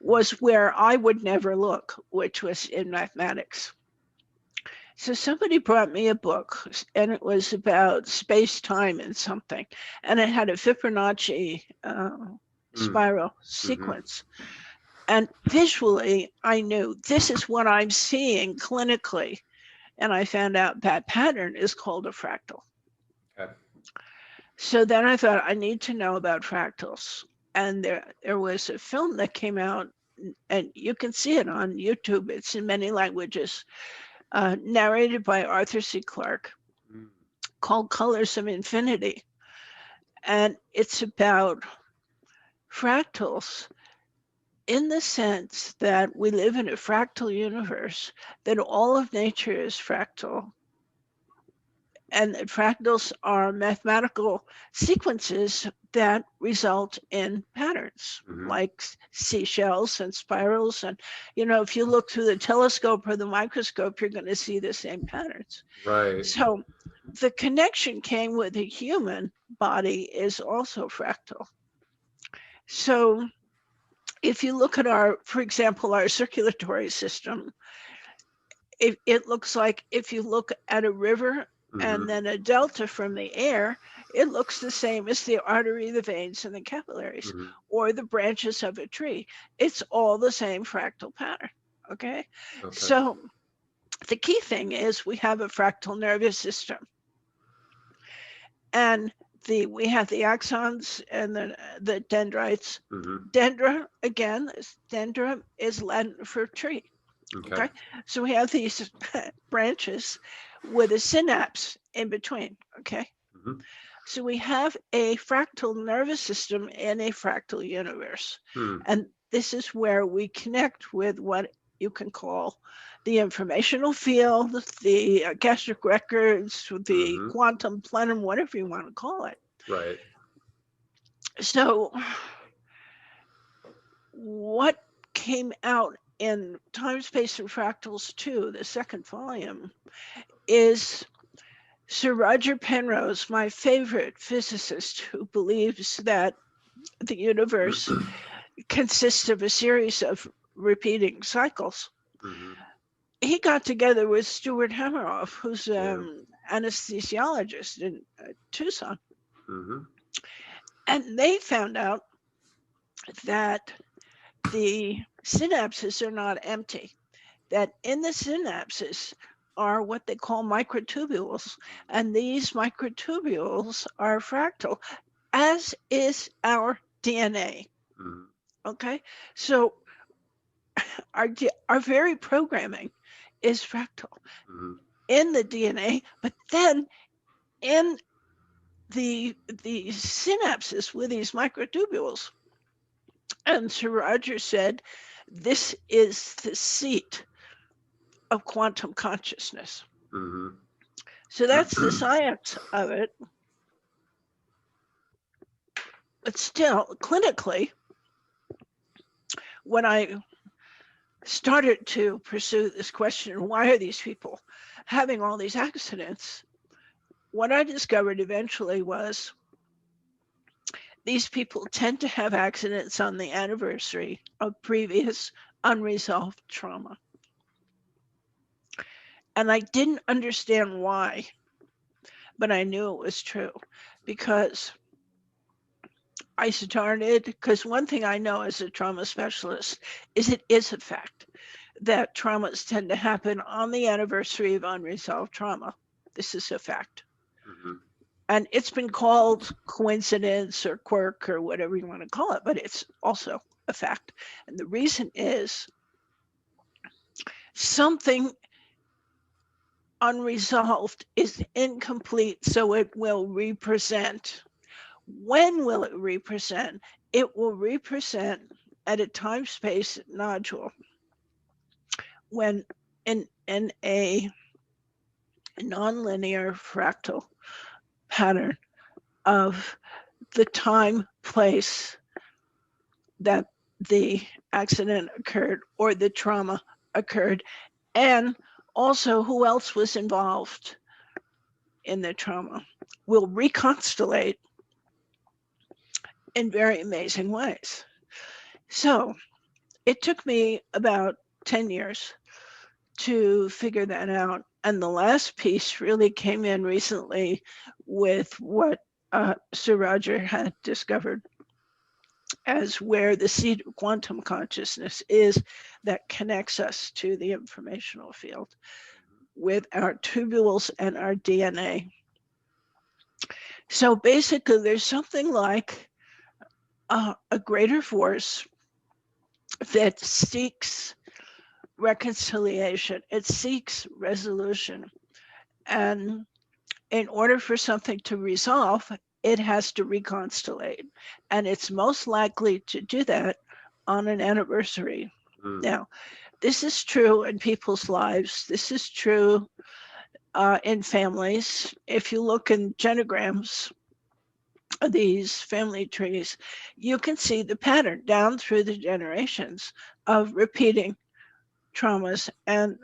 Speaker 2: was where I would never look, which was in mathematics. So somebody brought me a book, and it was about space-time and something, and it had a Fibonacci spiral sequence. And visually, I knew this is what I'm seeing clinically. And I found out that pattern is called a fractal.
Speaker 1: Okay.
Speaker 2: So then I thought, I need to know about fractals. And there was a film that came out, and you can see it on YouTube. It's in many languages, narrated by Arthur C. Clarke, called Colors of Infinity. And it's about fractals in the sense that we live in a fractal universe, that all of nature is fractal, and that fractals are mathematical sequences that result in patterns, like seashells and spirals. And, if you look through the telescope or the microscope, you're going to see the same patterns.
Speaker 1: Right.
Speaker 2: So the connection came with the human body is also fractal. So if you look at for example, our circulatory system, it looks like, if you look at a river and then a delta from the air, it looks the same as the artery, the veins, and the capillaries, or the branches of a tree. It's all the same fractal pattern, okay? So the key thing is we have a fractal nervous system. And we have the axons and the dendrites. Dendra, again, dendra is Latin for tree. Okay. So we have these branches with a synapse in between. Okay. So we have a fractal nervous system in a fractal universe. And this is where we connect with what you can call the informational field, the gastric records, the quantum plenum, whatever you want to call it.
Speaker 1: Right.
Speaker 2: So what came out in Time, Space, and Fractals 2, the second volume, is Sir Roger Penrose, my favorite physicist, who believes that the universe consists of a series of repeating cycles. He got together with Stuart Hameroff, who's an anesthesiologist in Tucson. And they found out that the synapses are not empty, that in the synapses are what they call microtubules, and these microtubules are fractal, as is our DNA. Okay, so our very programming is fractal in the DNA, but then in the synapses with these microtubules. And Sir Roger said, this is the seat of quantum consciousness. So that's the science of it. But still, clinically, when I started to pursue this question, why are these people having all these accidents? what I discovered eventually was these people tend to have accidents on the anniversary of previous unresolved trauma. And I didn't understand why, but I knew it was true because because one thing I know as a trauma specialist is it is a fact that traumas tend to happen on the anniversary of unresolved trauma. This is a fact.
Speaker 1: Mm-hmm.
Speaker 2: And it's been called coincidence or quirk or whatever you want to call it, but it's also a fact. And the reason is something unresolved is incomplete, so it will represent. When will it represent? It will represent at a time space nodule when in a nonlinear fractal pattern of the time, place that the accident occurred or the trauma occurred, and also who else was involved in the trauma will reconstellate in very amazing ways. So it took me about 10 years to figure that out. And the last piece really came in recently with what Sir Roger had discovered as where the seat of quantum consciousness is that connects us to the informational field with our tubules and our DNA. So basically, there's something like a greater force that seeks reconciliation, it seeks resolution. And in order for something to resolve, it has to reconstellate. And it's most likely to do that on an anniversary. Mm. Now, this is true in people's lives. This is true in families. If you look in genograms, these family trees, you can see the pattern down through the generations of repeating traumas and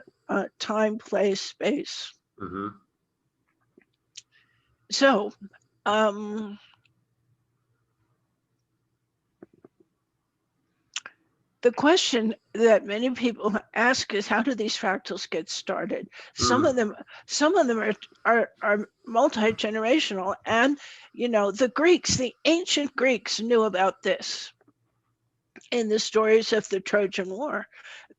Speaker 2: time, place, space. Mm-hmm. So, the question that many people ask is, how do these fractals get started? Some of them are multi-generational, and the ancient Greeks knew about this. In the stories of the Trojan War,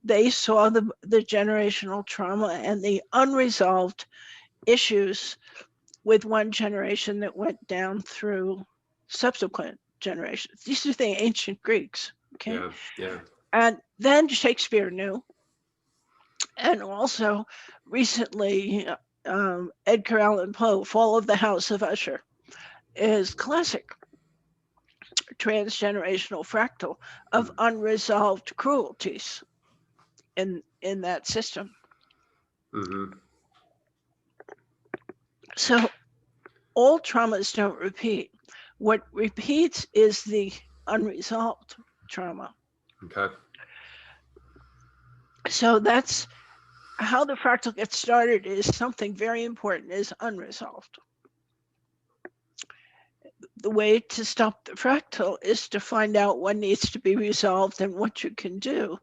Speaker 2: they saw the generational trauma and the unresolved issues with one generation that went down through subsequent generations. These are the ancient Greeks. Okay.
Speaker 1: Yeah.
Speaker 2: And then Shakespeare knew. And also recently, Edgar Allan Poe, Fall of the House of Usher, is classic transgenerational fractal of unresolved cruelties in that system. Mm-hmm. So all traumas don't repeat. What repeats is the unresolved trauma.
Speaker 1: Okay.
Speaker 2: So that's how the fractal gets started, is something very important is unresolved. The way to stop the fractal is to find out what needs to be resolved and what you can do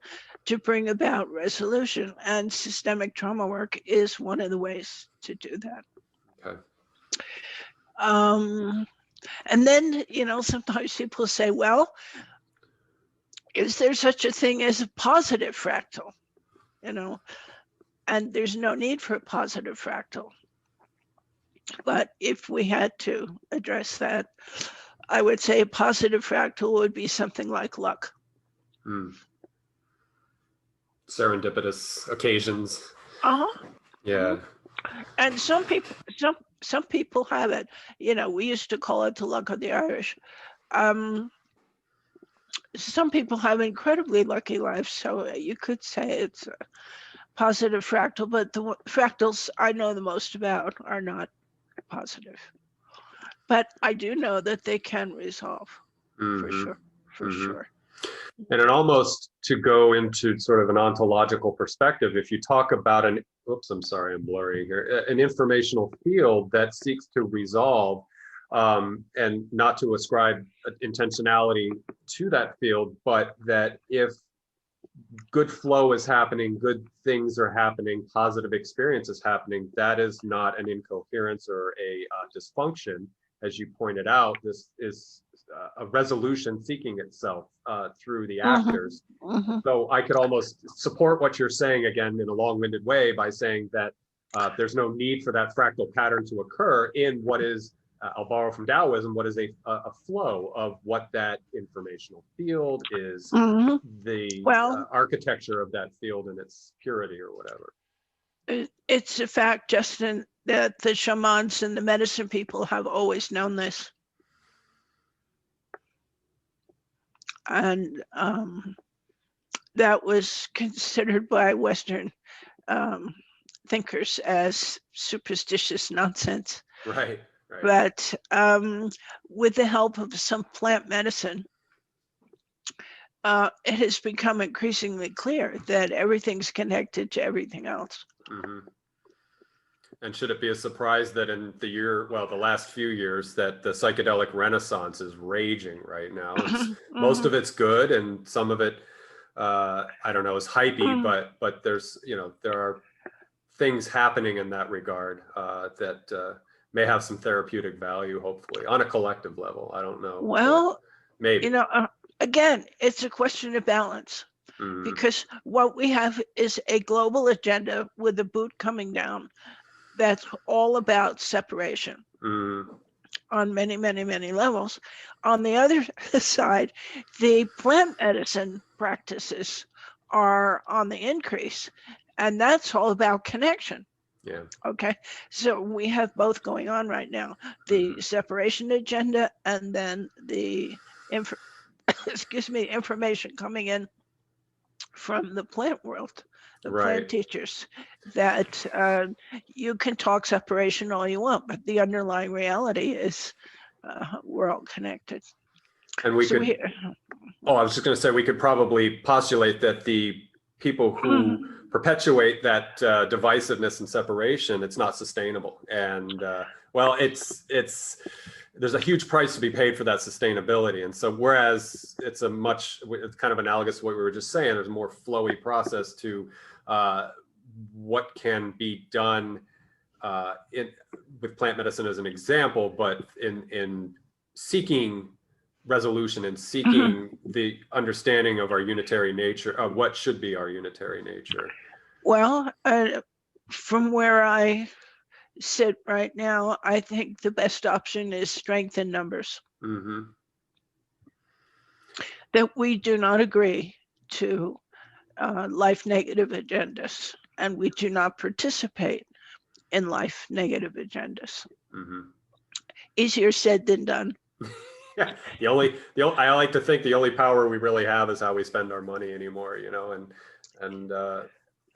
Speaker 2: to bring about resolution. And systemic trauma work is one of the ways to do that.
Speaker 1: Okay.
Speaker 2: And then, sometimes people say, well, is there such a thing as a positive fractal? And there's no need for a positive fractal. But if we had to address that, I would say a positive fractal would be something like luck.
Speaker 1: Serendipitous occasions.
Speaker 2: Uh-huh.
Speaker 1: Yeah.
Speaker 2: And some people have it. We used to call it the luck of the Irish. Some people have incredibly lucky lives, so you could say it's a positive fractal, but the fractals I know the most about are not positive. But I do know that they can resolve, for sure.
Speaker 1: And it almost, to go into sort of an ontological perspective, if you talk about an, oops, I'm sorry, I'm blurry here, an informational field that seeks to resolve and not to ascribe intentionality to that field, but that if good flow is happening, good things are happening, positive experience is happening, that is not an incoherence or a dysfunction. As you pointed out, this is a resolution seeking itself through the actors. So I could almost support what you're saying again in a long-winded way by saying that there's no need for that fractal pattern to occur in what is, I'll borrow from Taoism, what is a flow of what that informational field is, the architecture of that field and its purity or whatever.
Speaker 2: It's a fact, Justin, that the shamans and the medicine people have always known this. And that was considered by Western thinkers as superstitious nonsense.
Speaker 1: Right.
Speaker 2: But with the help of some plant medicine, it has become increasingly clear that everything's connected to everything else.
Speaker 1: And should it be a surprise that in the last few years, that the psychedelic renaissance is raging right now? Most of it's good, and some of it, I don't know, is hypey, but there's, there are things happening in that regard that may have some therapeutic value, hopefully, on a collective level. I don't know.
Speaker 2: Well,
Speaker 1: maybe.
Speaker 2: Again, it's a question of balance, because what we have is a global agenda with the boot coming down that's all about separation on many, many, many levels. On the other side, the plant medicine practices are on the increase, and that's all about connection.
Speaker 1: Yeah.
Speaker 2: Okay. So we have both going on right now, the separation agenda and then the information coming in from the plant world, the plant teachers, that you can talk separation all you want, but the underlying reality is we're all connected.
Speaker 1: And we could, I was just going to say, we could probably postulate that the people who perpetuate that divisiveness and separation, it's not sustainable. And well, there's a huge price to be paid for that sustainability. And so whereas it's kind of analogous to what we were just saying, there's a more flowy process to what can be done with plant medicine as an example, but in seeking resolution and seeking the understanding of our unitary nature, of what should be our unitary nature.
Speaker 2: Well, from where I sit right now, I think the best option is strength in numbers. That we do not agree to life negative agendas, and we do not participate in life negative agendas. Easier said than done.
Speaker 1: Yeah, I like to think the only power we really have is how we spend our money anymore, and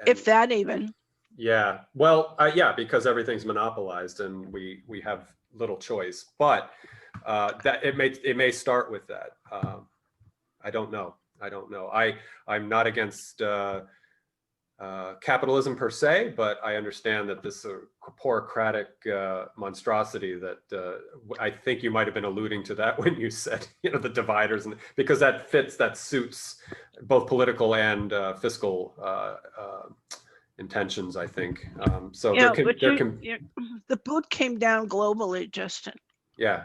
Speaker 2: if that even.
Speaker 1: Yeah, well, yeah, because everything's monopolized and we have little choice. But that it may start with that. I don't know. I'm not against capitalism per se, but I understand that this corporocratic monstrosity that I think you might have been alluding to that when you said, the dividers, and because that suits both political and fiscal intentions, I think. So
Speaker 2: the boot came down globally, Justin.
Speaker 1: Yeah.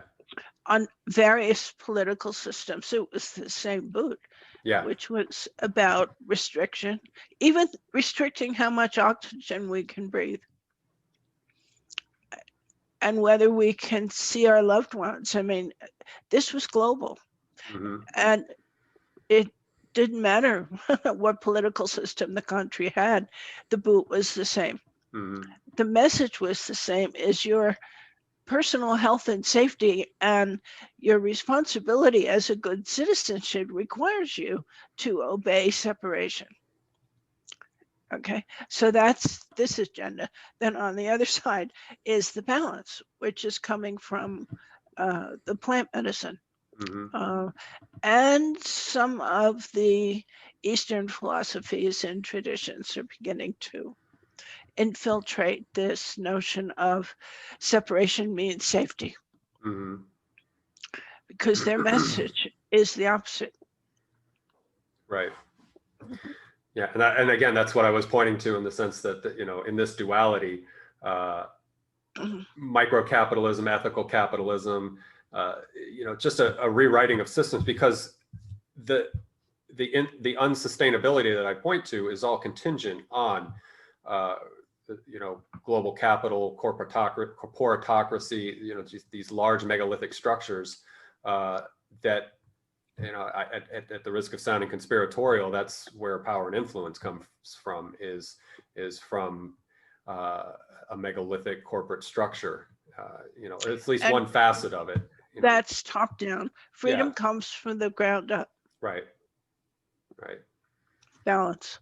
Speaker 2: On various political systems, it was the same boot.
Speaker 1: Yeah.
Speaker 2: Which was about restriction, even restricting how much oxygen we can breathe, and whether we can see our loved ones. I mean, this was global, and it didn't matter what political system the country had. The boot was the same. The message was the same: is your personal health and safety, and your responsibility as a good citizenship requires you to obey separation. Okay, so that's this agenda. Then on the other side is the balance, which is coming from the plant medicine.
Speaker 1: Mm-hmm.
Speaker 2: And some of the Eastern philosophies and traditions are beginning to infiltrate this notion of separation means safety,
Speaker 1: Mm-hmm.
Speaker 2: because their message is the opposite.
Speaker 1: Right. Yeah, and again, that's what I was pointing to, in the sense that you know, in this duality, micro-capitalism, ethical capitalism, you know, just a rewriting of systems, because the unsustainability that I point to is all contingent on, you know, global capital, corporatocracy, you know, these large megalithic structures that, you know, at the risk of sounding conspiratorial, that's where power and influence comes from, is from a megalithic corporate structure, you know, or at least
Speaker 2: And
Speaker 1: one facet of it. You know?
Speaker 2: that's top down. Freedom
Speaker 1: Yeah.
Speaker 2: comes from the ground up.
Speaker 1: Right. Right.
Speaker 2: Balance.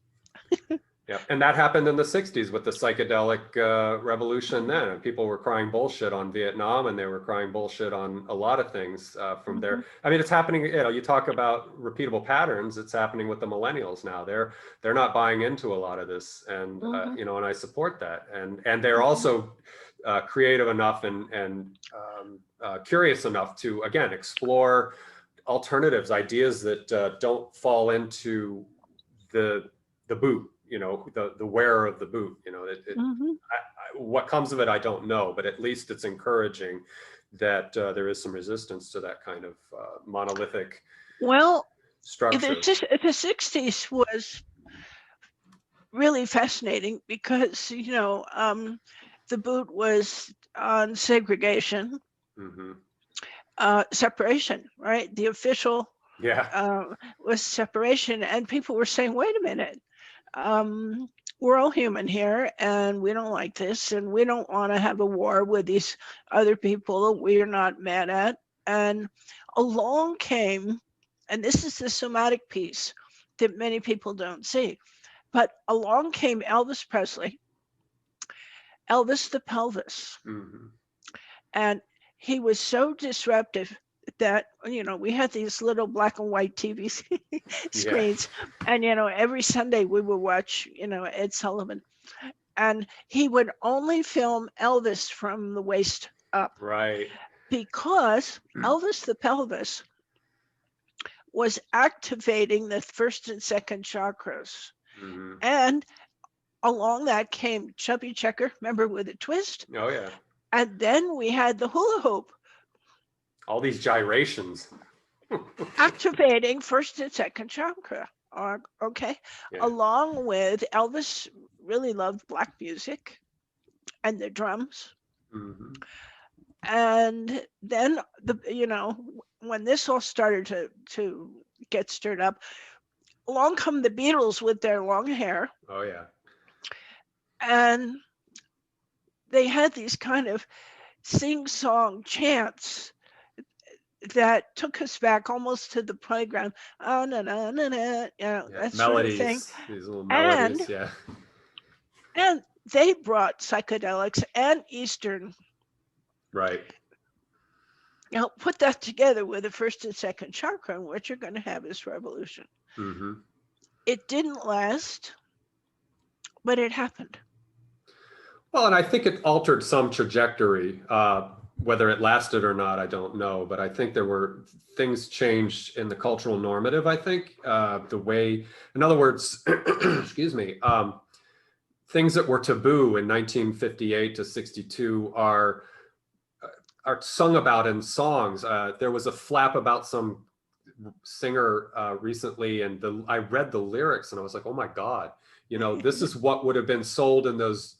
Speaker 1: Yeah, and that happened in the 60s with the psychedelic revolution then. And people were crying bullshit on Vietnam, and they were crying bullshit on a lot of things from there. I mean, it's happening, you know, you talk about repeatable patterns, it's happening with the millennials now. They're not buying into a lot of this, and you know, and I support that. And they're also creative enough and curious enough to, again, explore alternatives, ideas that don't fall into the boot, you know, the wearer of the boot, you know, what comes of it, I don't know, but at least it's encouraging that there is some resistance to that kind of monolithic structure.
Speaker 2: The 60s was really fascinating because, you know, the boot was on segregation, separation, right? The official was separation, and people were saying, wait a minute, we're all human here, and we don't like this, and we don't want to have a war with these other people that we are not mad at. And along came, and this is the somatic piece that many people don't see, but along came Elvis Presley, Elvis the Pelvis. And he was so disruptive that, you know, we had these little black and white TV screens, and, you know, every Sunday we would watch, you know, Ed Sullivan, and he would only film Elvis from the waist up,
Speaker 1: right?
Speaker 2: Because Elvis the Pelvis was activating the first and second chakras, and along that came Chubby Checker, remember, with a twist.
Speaker 1: Oh yeah.
Speaker 2: And then we had the hula hoop.
Speaker 1: All these gyrations.
Speaker 2: Activating first and second chakra. Okay. Yeah. Along with Elvis really loved black music and the drums. And then, you know, when this all started to get stirred up, along come the Beatles with their long hair.
Speaker 1: Oh yeah.
Speaker 2: And they had these kind of sing-song chants that took us back almost to the playground. Oh, na, na, na, na, you know, that
Speaker 1: melodies,
Speaker 2: sort of thing.
Speaker 1: These little melodies,
Speaker 2: And they brought psychedelics and Eastern.
Speaker 1: Right.
Speaker 2: Now, put that together with the first and second chakra, and what you're going to have is revolution. It didn't last, but it happened.
Speaker 1: Well, and I think it altered some trajectory. Whether it lasted or not, I don't know. But I think there were things changed in the cultural normative. I think the way, in other words, excuse me, things that were taboo in 1958 to 62 are sung about in songs. There was a flap about some singer recently, and I read the lyrics, and I was like, oh my God, you know, this is what would have been sold in those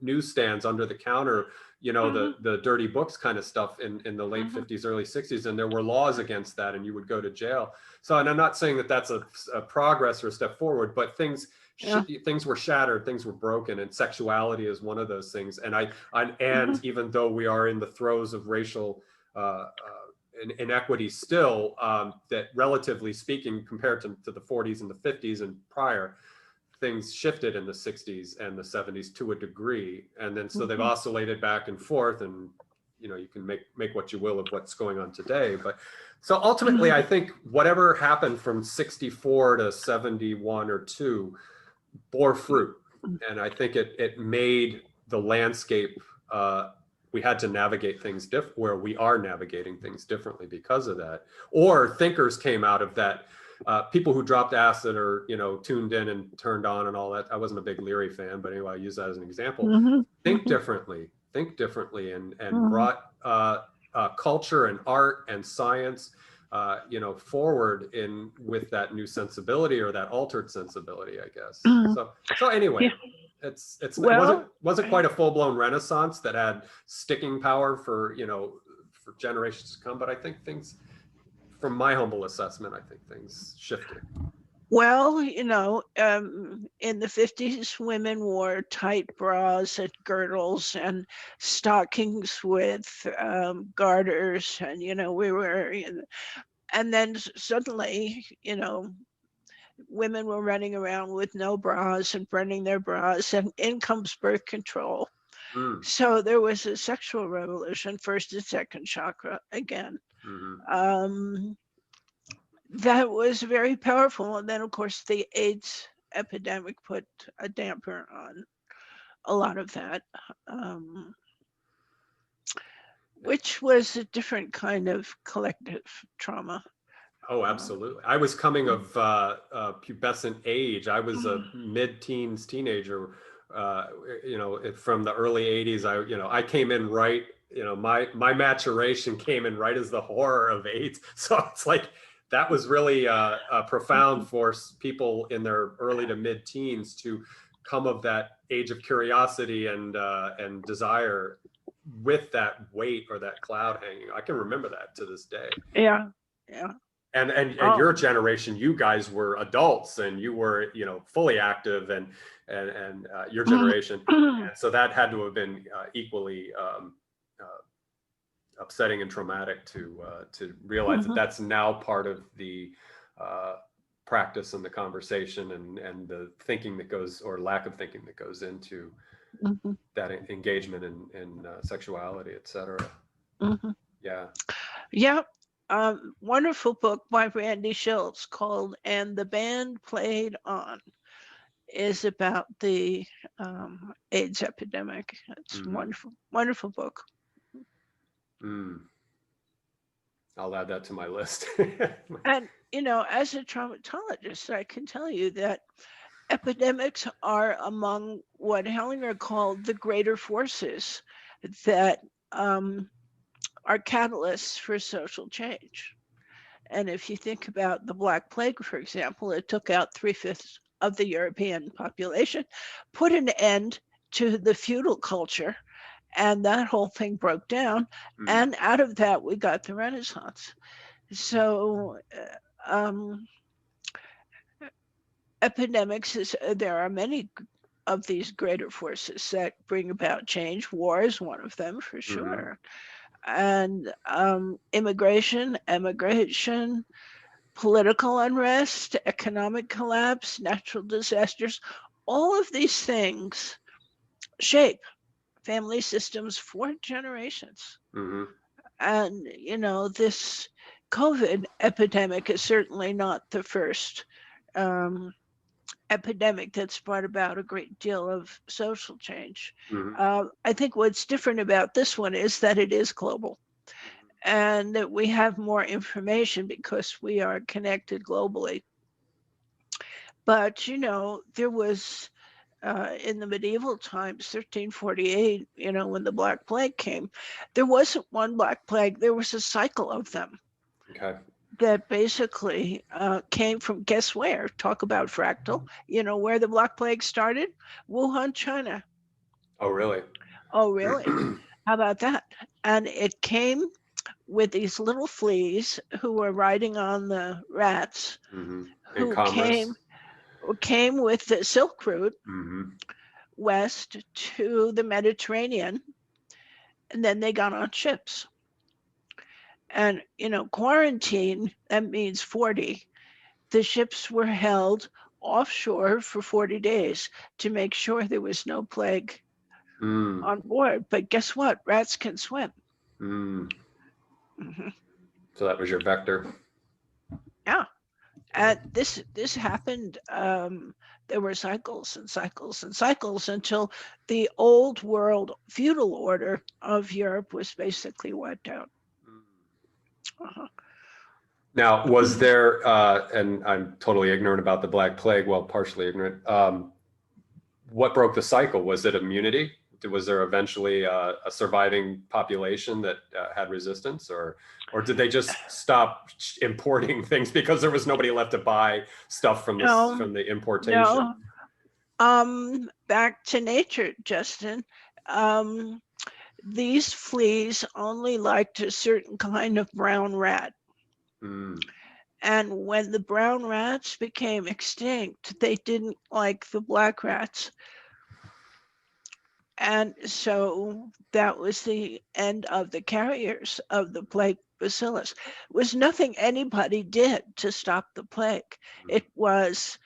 Speaker 1: newsstands under the counter, you know, the dirty books kind of stuff in the late 50s, early 60s, and there were laws against that, and you would go to jail. So, and I'm not saying that that's a progress or a step forward, but things were shattered, things were broken, and sexuality is one of those things. And even though we are in the throes of racial inequity still, that relatively speaking, compared to the 40s and the 50s and prior, things shifted in the 60s and the 70s to a degree. And then so they've oscillated back and forth, and you can make what you will of what's going on today. But so ultimately, I think whatever happened from 64 to 71 or 2 bore fruit. And I think it made the landscape, we had to navigate things where we are navigating things differently because of that. Or thinkers came out of that. People who dropped acid or, tuned in and turned on and all that. I wasn't a big Leary fan, but anyway, I use that as an example. Think differently and brought culture and art and science, forward with that new sensibility or that altered sensibility, I guess. So anyway, it wasn't quite a full-blown renaissance that had sticking power for generations to come, but I think things, from my humble assessment, I think things shifted.
Speaker 2: Well, in the 50s, women wore tight bras and girdles and stockings with garters, and we were, and then suddenly, women were running around with no bras and burning their bras, and in comes birth control. So there was a sexual revolution, first and second chakra again. That was very powerful. And then, of course, the AIDS epidemic put a damper on a lot of that, which was a different kind of collective trauma.
Speaker 1: Oh, absolutely. I was coming of pubescent age. I was a mid-teens teenager, from the early 80s. I came in right, my maturation came in right as the horror of AIDS. So it's like, that was really profound for people in their early to mid-teens to come of that age of curiosity and desire with that weight or that cloud hanging. I can remember that to this day.
Speaker 2: Yeah.
Speaker 1: And your generation, you guys were adults and you were, fully active and your generation. And so that had to have been equally upsetting and traumatic to realize that that's now part of the practice and the conversation and the thinking that goes, or lack of thinking that goes into that engagement in sexuality, etc.
Speaker 2: Yeah. Wonderful book by Randy Schultz called "And the Band Played On" is about the AIDS epidemic. It's a wonderful book.
Speaker 1: I'll add that to my list.
Speaker 2: And, as a traumatologist, I can tell you that epidemics are among what Hellinger called the greater forces that are catalysts for social change. And if you think about the Black Plague, for example, it took out 3/5 of the European population, put an end to the feudal culture, and that whole thing broke down. And out of that, we got the Renaissance. So epidemics, there are many of these greater forces that bring about change. War is one of them, for sure. And immigration, emigration, political unrest, economic collapse, natural disasters, all of these things shape family systems for generations. And, this COVID epidemic is certainly not the first epidemic that's brought about a great deal of social change. I think what's different about this one is that it is global and that we have more information because we are connected globally. But, there was in the medieval times, 1348, when the Black Plague came, there wasn't one Black Plague, there was a cycle of them. That basically came from, guess where? Talk about fractal. Where the Black Plague started? Wuhan, China.
Speaker 1: Oh, really?
Speaker 2: Oh, really? How about that? And it came with these little fleas who were riding on the rats, who came with the Silk Route west to the Mediterranean, and then they got on ships. And, quarantine, that means 40. The ships were held offshore for 40 days to make sure there was no plague on board. But guess what? Rats can swim.
Speaker 1: Mm.
Speaker 2: Hmm.
Speaker 1: So that was your vector.
Speaker 2: Yeah. And this happened. There were cycles and cycles and cycles until the old world feudal order of Europe was basically wiped out. Uh-huh.
Speaker 1: Now, was there, and I'm totally ignorant about the Black Plague, well, partially ignorant. What broke the cycle? Was it immunity? Was there eventually a surviving population that had resistance, or did they just stop importing things because there was nobody left to buy stuff from
Speaker 2: No,
Speaker 1: the importation?
Speaker 2: no. Back to nature, Justin. Um, these fleas only liked a certain kind of brown rat.
Speaker 1: Mm.
Speaker 2: And when the brown rats became extinct, they didn't like the black rats. And so that was the end of the carriers of the plague bacillus. It was nothing anybody did to stop the plague. It was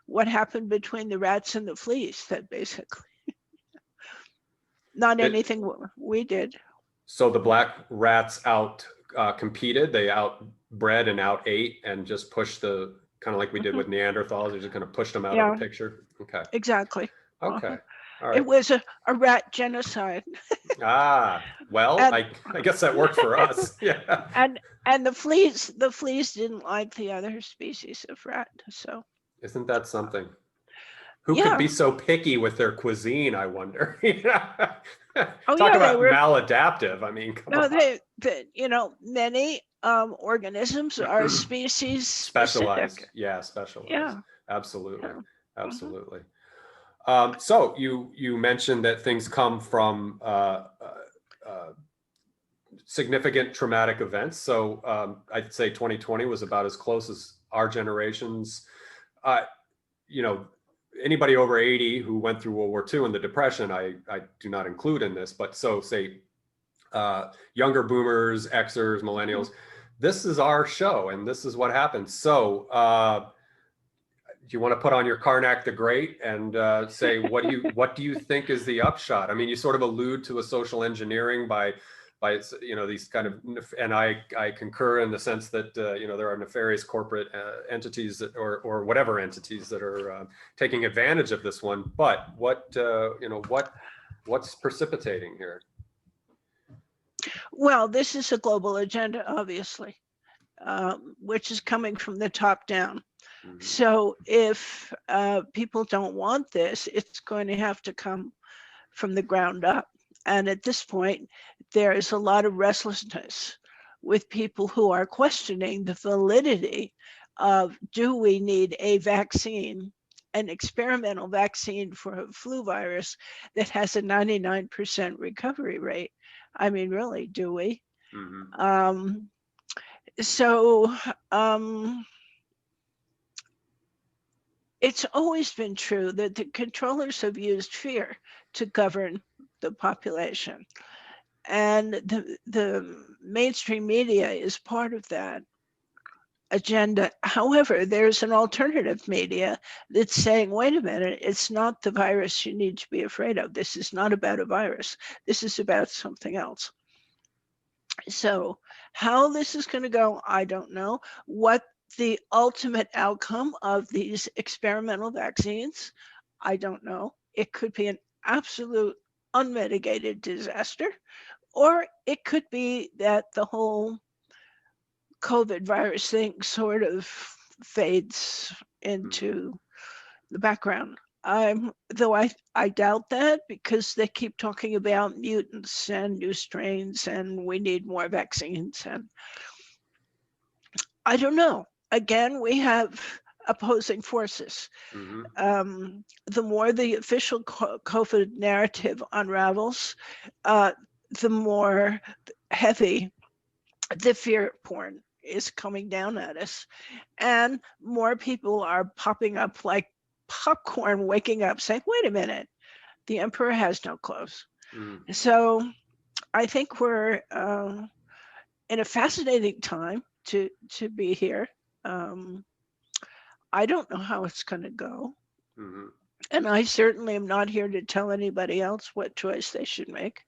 Speaker 2: what happened between the rats and the fleas that basically, not anything we did.
Speaker 1: So the black rats out competed, they outbred and out ate and just pushed the, kind of like we did with Neanderthals, they just kind of pushed them out of the picture. Okay.
Speaker 2: Exactly.
Speaker 1: Okay. All right.
Speaker 2: It was a rat genocide.
Speaker 1: Well,
Speaker 2: And
Speaker 1: I guess that worked for us. Yeah.
Speaker 2: and the fleas didn't like the other species of rat. So
Speaker 1: Isn't that something? Who could be
Speaker 2: yeah.
Speaker 1: so picky with their cuisine, I wonder?
Speaker 2: Oh
Speaker 1: Talk
Speaker 2: yeah, they
Speaker 1: about
Speaker 2: were.
Speaker 1: maladaptive. I mean, come
Speaker 2: No,
Speaker 1: on.
Speaker 2: many organisms are species
Speaker 1: Specialized.
Speaker 2: specific.
Speaker 1: Yeah, specialized.
Speaker 2: Yeah.
Speaker 1: Absolutely.
Speaker 2: Yeah. Mhm.
Speaker 1: Absolutely. So you mentioned that things come from significant traumatic events. So I'd say 2020 was about as close as our generation's. You know, anybody over 80 who went through World War II and the Depression, I do not include in this. But so say younger boomers, Xers, millennials. This is our show, and this is what happens. So do you want to put on your Karnak the Great and say what do you think is the upshot? I mean, you sort of allude to a social engineering by these kind of, and I concur in the sense that there are nefarious corporate entities that, or whatever entities that are taking advantage of this one. But what's precipitating here?
Speaker 2: Well, this is a global agenda, obviously, which is coming from the top down. Mm-hmm. So if people don't want this, it's going to have to come from the ground up. And at this point, there is a lot of restlessness with people who are questioning the validity of, do we need a vaccine, an experimental vaccine for a flu virus that has a 99% recovery rate? I mean, really, do we? Mm-hmm. It's always been true that the controllers have used fear to govern the population. And the mainstream media is part of that agenda. However, there's an alternative media that's saying, wait a minute, it's not the virus you need to be afraid of. This is not about a virus. This is about something else. So how this is going to go, I don't know. What the ultimate outcome of these experimental vaccines, I don't know. It could be an absolute unmitigated disaster, or it could be that the whole COVID virus thing sort of fades into the background. Though I doubt that, because they keep talking about mutants and new strains and we need more vaccines, and I don't know. Again, we have opposing forces. Mm-hmm. The more the official COVID narrative unravels, the more heavy the fear porn is coming down at us, and more people are popping up like popcorn, waking up saying, wait a minute, the emperor has no clothes. So I think we're in a fascinating time to be here. I don't know how it's going to go. Mm-hmm. And I certainly am not here to tell anybody else what choice they should make.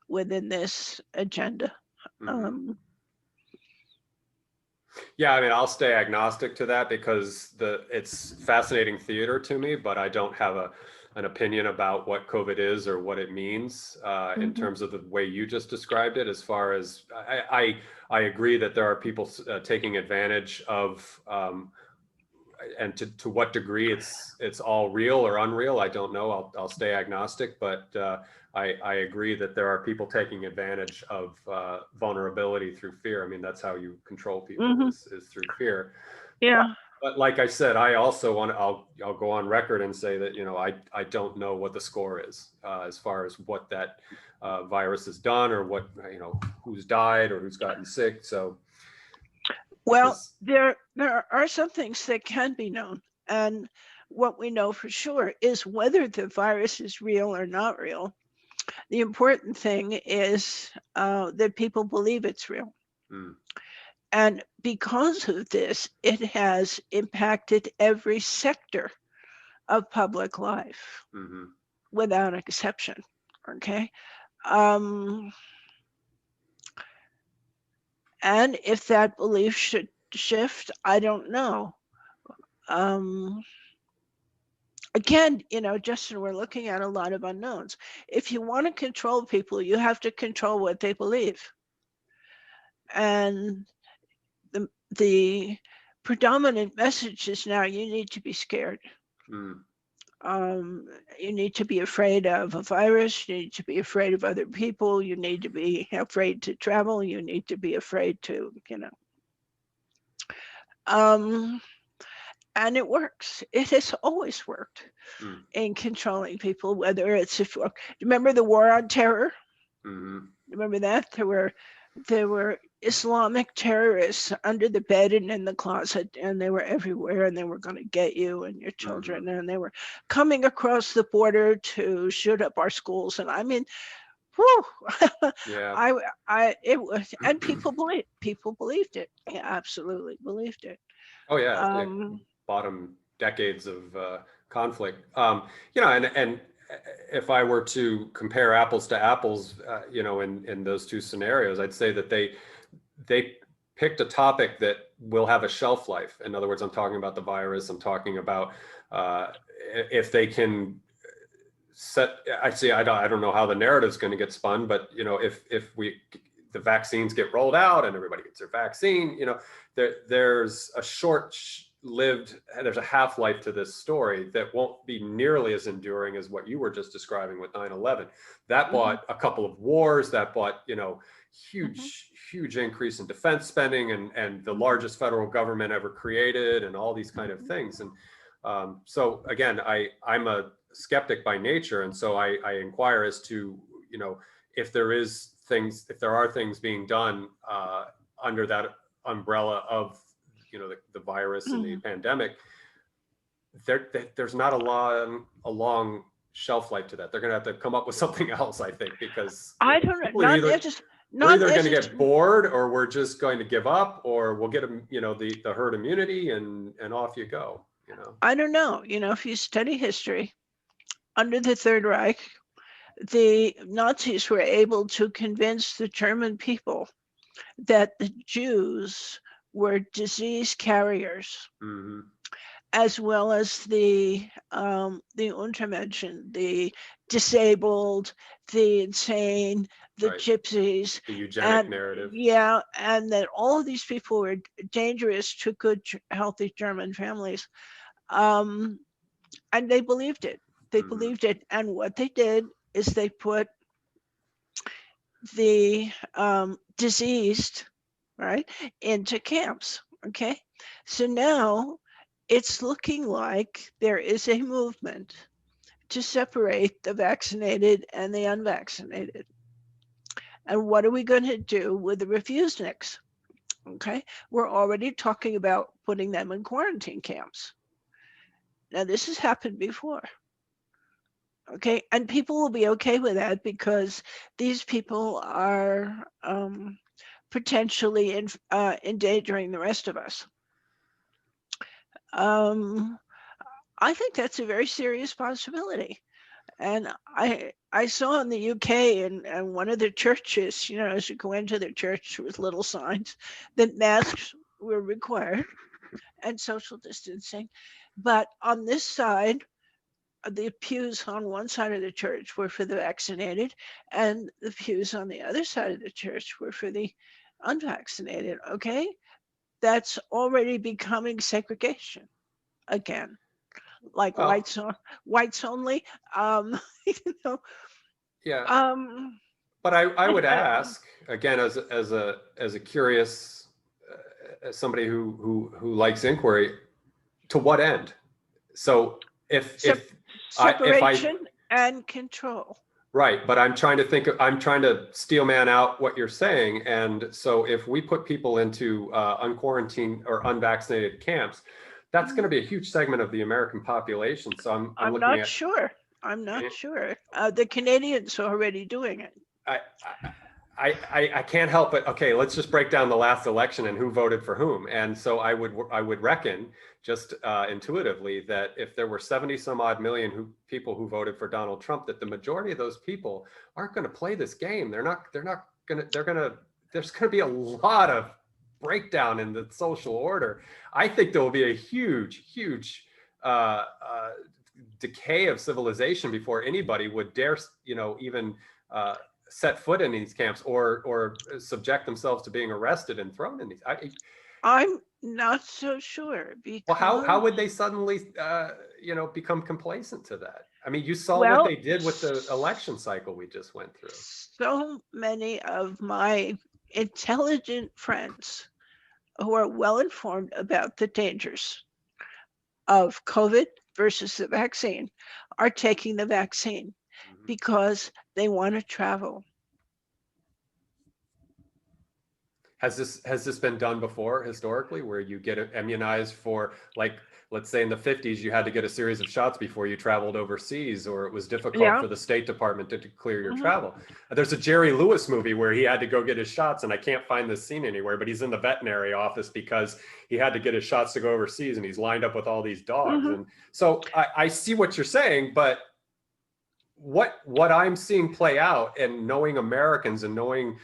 Speaker 2: within this agenda.
Speaker 1: Yeah, I mean, I'll stay agnostic to that because it's fascinating theater to me, but I don't have an opinion about what COVID is or what it means in terms of the way you just described it. As far as I agree that there are people taking advantage of, and to what degree it's all real or unreal, I don't know. I'll stay agnostic, but I agree that there are people taking advantage of vulnerability through fear. I mean, that's how you control people is through fear.
Speaker 2: Yeah.
Speaker 1: But like I said, I also I'll go on record and say that, I don't know what the score is as far as what that virus has done or what, who's died or who's gotten sick. So,
Speaker 2: well, there are some things that can be known. And what we know for sure is whether the virus is real or not real. The important thing is that people believe it's real. And because of this, it has impacted every sector of public life without exception. Okay. And if that belief should shift, I don't know. Again, Justin, we're looking at a lot of unknowns. If you want to control people, you have to control what they believe. And the predominant message is now you need to be scared. You need to be afraid of a virus. You need to be afraid of other people. You need to be afraid to travel. You need to be afraid to, and it works. It has always worked in controlling people, whether it's remember the war on terror? Remember that? There were Islamic terrorists under the bed and in the closet, and they were everywhere, and they were going to get you and your children, and they were coming across the border to shoot up our schools. And I mean, whew,
Speaker 1: yeah,
Speaker 2: it was, and people believed it. Yeah, absolutely believed it.
Speaker 1: Oh yeah, bottom decades of conflict. And if I were to compare apples to apples, in those two scenarios, I'd say that they picked a topic that will have a shelf life. In other words, I'm talking about the virus. I'm talking about if they can I don't know how the narrative's going to get spun, but if the vaccines get rolled out and everybody gets their vaccine, there's a half-life to this story that won't be nearly as enduring as what you were just describing with 9/11. That bought a couple of wars, that bought, huge increase in defense spending and the largest federal government ever created and all these kind of things. And so again, I'm a skeptic by nature. And so I inquire as to, if there are things being done under that umbrella of, the virus and the pandemic, there's not a long shelf life to that. They're going to have to come up with something else, I think, because
Speaker 2: I don't know.
Speaker 1: We're either going to get bored, or we're just going to give up, or we'll get the herd immunity and off you go.
Speaker 2: I don't know. If you study history, under the Third Reich, the Nazis were able to convince the German people that the Jews were disease carriers, as well as the Untermenschen, the disabled, the insane, the gypsies,
Speaker 1: the eugenic narrative.
Speaker 2: Yeah, and that all of these people were dangerous to good, healthy German families, and they believed it. They believed it, and what they did is they put the diseased, right, into camps. Okay, so now it's looking like there is a movement to separate the vaccinated and the unvaccinated. And what are we going to do with the refuseniks? Okay, we're already talking about putting them in quarantine camps. Now, this has happened before. Okay, and people will be okay with that because these people are potentially endangering the rest of us. I think that's a very serious possibility. And I saw in the UK and one of the churches, as you go into the church with little signs that masks were required and social distancing. But on this side, the pews on one side of the church were for the vaccinated, and the pews on the other side of the church were for the unvaccinated. Okay, that's already becoming segregation again, like
Speaker 1: Well,
Speaker 2: whites only. You know,
Speaker 1: yeah,
Speaker 2: um,
Speaker 1: but I would
Speaker 2: I,
Speaker 1: ask again as a curious as somebody who likes inquiry, to what end? So
Speaker 2: sep-
Speaker 1: if I
Speaker 2: separation and control.
Speaker 1: right, but I'm trying to steel man out what you're saying. And so if we put people into unquarantined or unvaccinated camps, that's going to be a huge segment of the American population. So I'm
Speaker 2: I'm
Speaker 1: looking
Speaker 2: not
Speaker 1: at
Speaker 2: sure. I'm not sure. The Canadians are already doing it.
Speaker 1: I, I can't help but okay. Let's just break down the last election and who voted for whom. And so I would reckon just intuitively that if there were 70 some odd million people who voted for Donald Trump, that the majority of those people aren't going to play this game. They're not going to. They're going to. There's going to be a lot of breakdown in the social order. I think there will be a huge decay of civilization before anybody would dare, even set foot in these camps or subject themselves to being arrested and thrown in these.
Speaker 2: I'm not so sure
Speaker 1: Well, how
Speaker 2: because,
Speaker 1: would they suddenly, become complacent to that? I mean, you saw what
Speaker 2: well,
Speaker 1: they did with the election cycle we just went through.
Speaker 2: so many of my intelligent friends who are well informed about the dangers of COVID versus the vaccine are taking the vaccine
Speaker 1: Mhm.
Speaker 2: because they want to travel.
Speaker 1: Has this been done before historically, where you get immunized for, like, let's say in the 50s, you had to get a series of shots before you traveled overseas, or it was difficult
Speaker 2: Yeah.
Speaker 1: for the State Department to clear your
Speaker 2: Mhm.
Speaker 1: travel. There's a Jerry Lewis movie where he had to go get his shots, and I can't find this scene anywhere, but he's in the veterinary office because he had to get his shots to go overseas, and he's lined up with all these dogs.
Speaker 2: Mhm.
Speaker 1: And so I see what you're saying, but what I'm seeing play out, and knowing Americans and knowing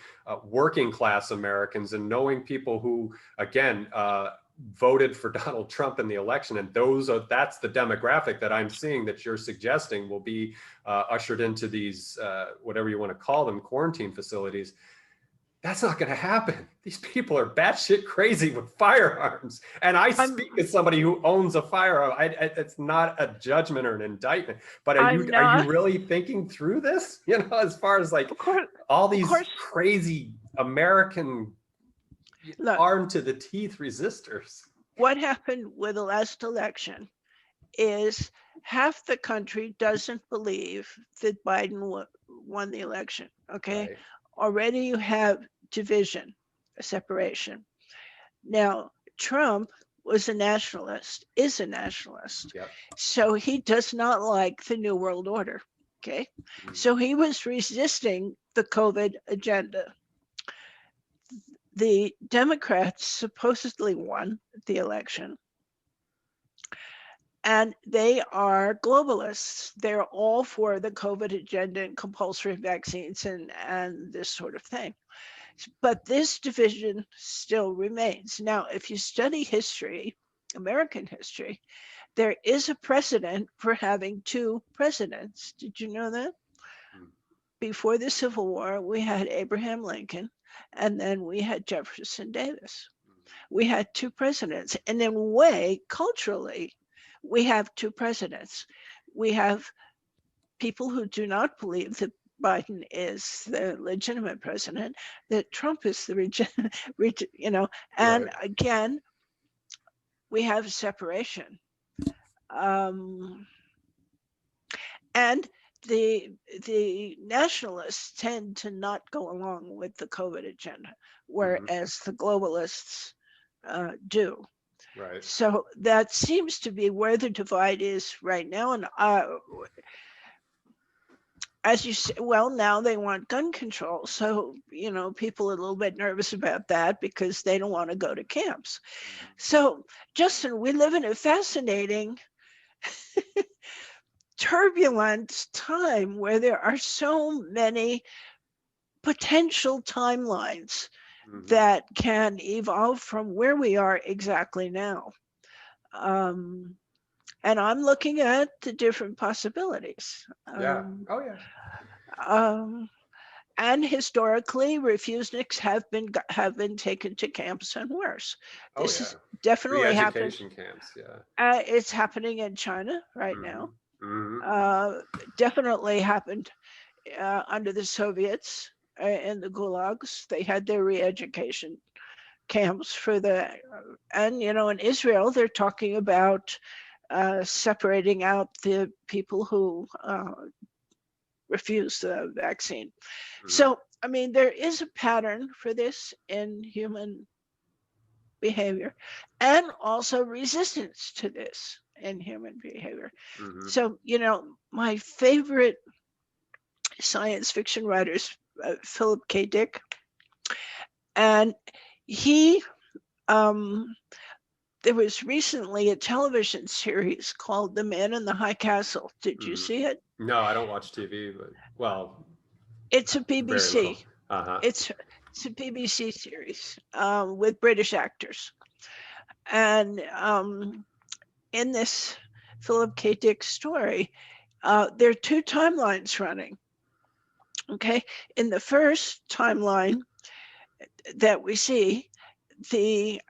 Speaker 1: working class Americans and knowing people who again voted for Donald Trump in the election, and that's the demographic that I'm seeing that you're suggesting will be ushered into these whatever you want to call them, quarantine facilities. That's not going to happen. These people are batshit crazy with firearms. And I
Speaker 2: I'm
Speaker 1: speak as somebody who owns a firearm. It's not a judgment or an indictment, but
Speaker 2: I'm
Speaker 1: are you
Speaker 2: not.
Speaker 1: really thinking through this? As far as like
Speaker 2: Of course,
Speaker 1: all
Speaker 2: of
Speaker 1: these
Speaker 2: course.
Speaker 1: crazy American
Speaker 2: Look,
Speaker 1: armed to the teeth resistors.
Speaker 2: what happened with the last election is half the country doesn't believe that Biden won the election. Okay,
Speaker 1: Right.
Speaker 2: already you have division, a separation. Now, Trump was a nationalist, is a nationalist.
Speaker 1: Yep.
Speaker 2: So he does not like the New World Order. Okay.
Speaker 1: Mm-hmm.
Speaker 2: So he was resisting the COVID agenda. The Democrats supposedly won the election, and they are globalists. They're all for the COVID agenda and compulsory vaccines and this sort of thing. But this division still remains. Now, if you study history, American history, there is a precedent for having two presidents. Did you know that? Before the Civil War, we had Abraham Lincoln, and then we had Jefferson Davis. We had two presidents. And in a way, culturally, we have two presidents. We have people who do not believe that Biden is the legitimate president, that Trump is the and
Speaker 1: Right.
Speaker 2: again, we have separation. Um, and the nationalists tend to not go along with the COVID agenda,
Speaker 1: Mm-hmm.
Speaker 2: whereas the globalists do.
Speaker 1: Right.
Speaker 2: So that seems to be where the divide is right now. And as you say, well, now they want gun control. So, people are a little bit nervous about that because they don't want to go to camps. So, Justin, we live in a fascinating turbulent time where there are so many potential timelines that can evolve from where we are exactly now. And I'm looking at the different possibilities.
Speaker 1: Yeah. Oh, yeah.
Speaker 2: And historically, refuseniks have been taken to camps and worse.
Speaker 1: Oh,
Speaker 2: This
Speaker 1: yeah.
Speaker 2: is definitely happened.
Speaker 1: Re-education camps. Yeah.
Speaker 2: It's happening in China right now.
Speaker 1: Mm-hmm.
Speaker 2: Definitely happened under the Soviets in the gulags. They had their re-education camps for and in Israel, they're talking about separating out the people who refuse the vaccine. So, I mean, there is a pattern for this in human behavior and also resistance to this in human behavior. So, my favorite science fiction writer is Philip K. Dick. And he, there was recently a television series called The Man in the High Castle. Did you see it?
Speaker 1: No, I don't watch TV, but
Speaker 2: it's a
Speaker 1: very little.
Speaker 2: BBC. It's a BBC series with British actors. And in this Philip K. Dick story, there are two timelines running. Okay. In the first timeline that we see, the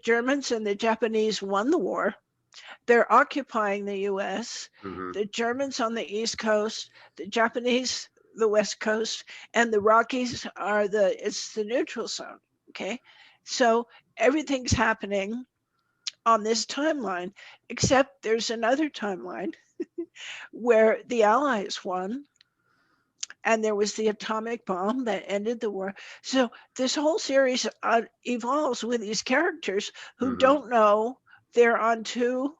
Speaker 2: Germans and the Japanese won the war. They're occupying the US. The Germans on the East Coast, the Japanese the West Coast, and the Rockies are it's the neutral zone. Okay. So everything's happening on this timeline, except there's another timeline where the Allies won and there was the atomic bomb that ended the war. So this whole series evolves with these characters who don't know they're on two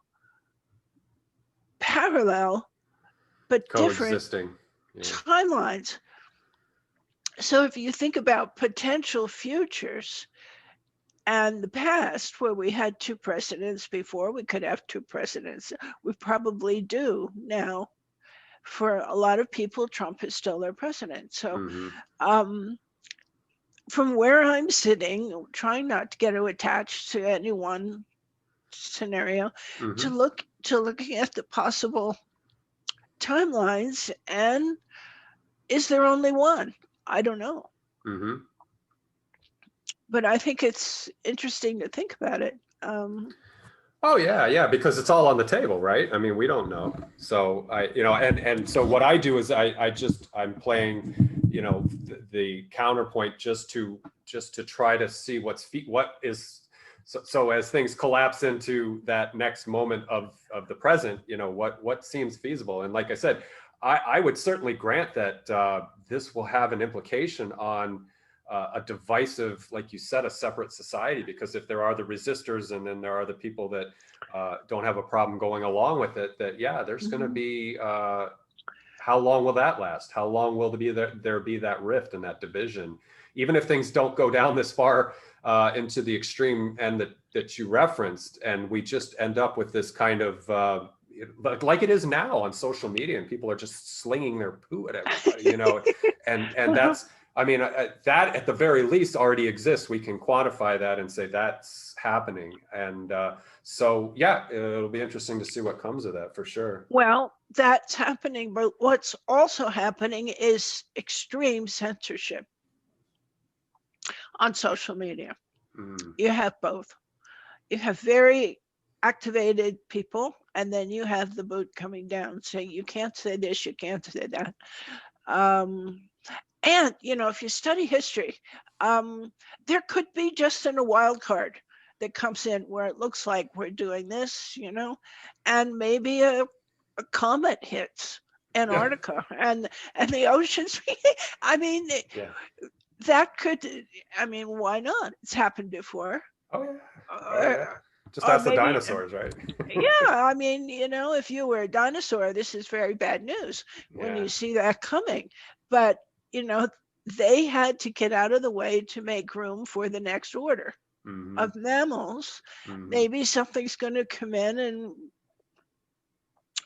Speaker 2: parallel but different timelines. So if you think about potential futures and the past, where we had two presidents before, we could have two presidents. We probably do now. For a lot of people, Trump is still their president. So from where I'm sitting, trying not to get attached to any one scenario, to looking at the possible timelines, and is there only one? I don't know. But I think it's interesting to think about it.
Speaker 1: Oh yeah, because it's all on the table, right? I mean, we don't know. So and so what I do is I'm playing, the counterpoint just to try to see what is. So as things collapse into that next moment of the present, what seems feasible. And like I said, I would certainly grant that this will have an implication on a divisive, like you said, a separate society, because if there are the resistors and then there are the people that don't have a problem going along with it, that there's going to be, how long will that last? How long will there be that rift and that division? Even if things don't go down this far into the extreme end that you referenced, and we just end up with this kind of like it is now on social media, and people are just slinging their poo at everybody, and that's, I mean, that at the very least already exists. We can quantify that and say that's happening. And so, it'll be interesting to see what comes of that for sure.
Speaker 2: Well, that's happening. But what's also happening is extreme censorship on social media. You have both. You have very activated people, and then you have the boot coming down saying, you can't say this, you can't say that. And, if you study history, there could be just a wild card that comes in where it looks like we're doing this, and maybe a comet hits Antarctica and the oceans. I mean, that could, why not? It's happened before.
Speaker 1: Just ask the dinosaurs, right?
Speaker 2: I mean, if you were a dinosaur, this is very bad news when you see that coming. But they had to get out of the way to make room for the next order of mammals. Maybe something's going to come in and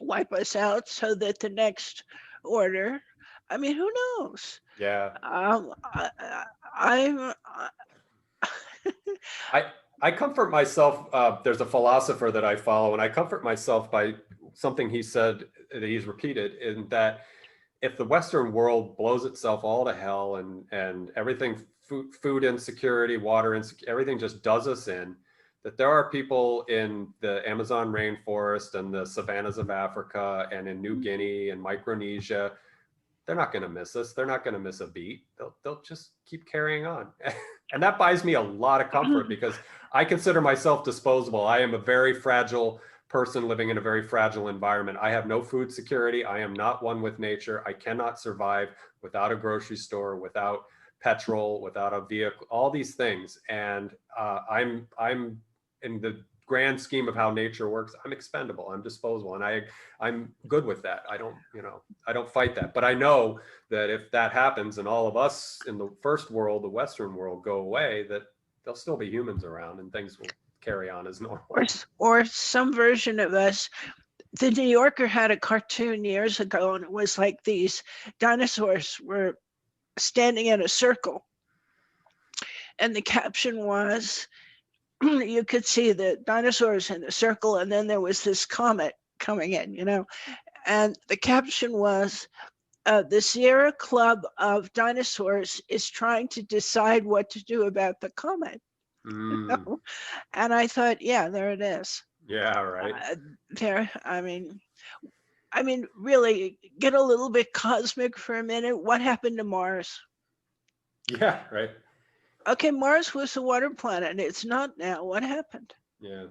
Speaker 2: wipe us out so that the next order, I mean, who knows?
Speaker 1: Yeah.
Speaker 2: I'm
Speaker 1: I comfort myself. There's a philosopher that I follow, and I comfort myself by something he said that he's repeated, in that if the Western world blows itself all to hell, and everything, food insecurity, water insecurity, everything just does us in, that there are people in the Amazon rainforest and the savannas of Africa and in New Guinea and Micronesia. They're not going to miss us. They're not going to miss a beat. They'll just keep carrying on. And that buys me a lot of comfort, because I consider myself disposable. I am a very fragile person living in a very fragile environment. I have no food security. I am not one with nature. I cannot survive without a grocery store, without petrol, without a vehicle, all these things. And I'm in the grand scheme of how nature works, I'm expendable, I'm disposable, and I'm good with that. I don't fight that. But I know that if that happens and all of us in the first world, the Western world, go away, that there'll still be humans around and things will carry on as normal.
Speaker 2: Or some version of us. The New Yorker had a cartoon years ago, and it was like these dinosaurs were standing in a circle. And the caption was, you could see the dinosaurs in the circle, and then there was this comet coming in, and the caption was, the Sierra Club of Dinosaurs is trying to decide what to do about the comet. And I thought, yeah, there it is.
Speaker 1: Yeah, right.
Speaker 2: I mean, really, get a little bit cosmic for a minute. What happened to Mars?
Speaker 1: Yeah, right.
Speaker 2: Okay, Mars was a water planet. It's not now. What happened?
Speaker 1: Yeah.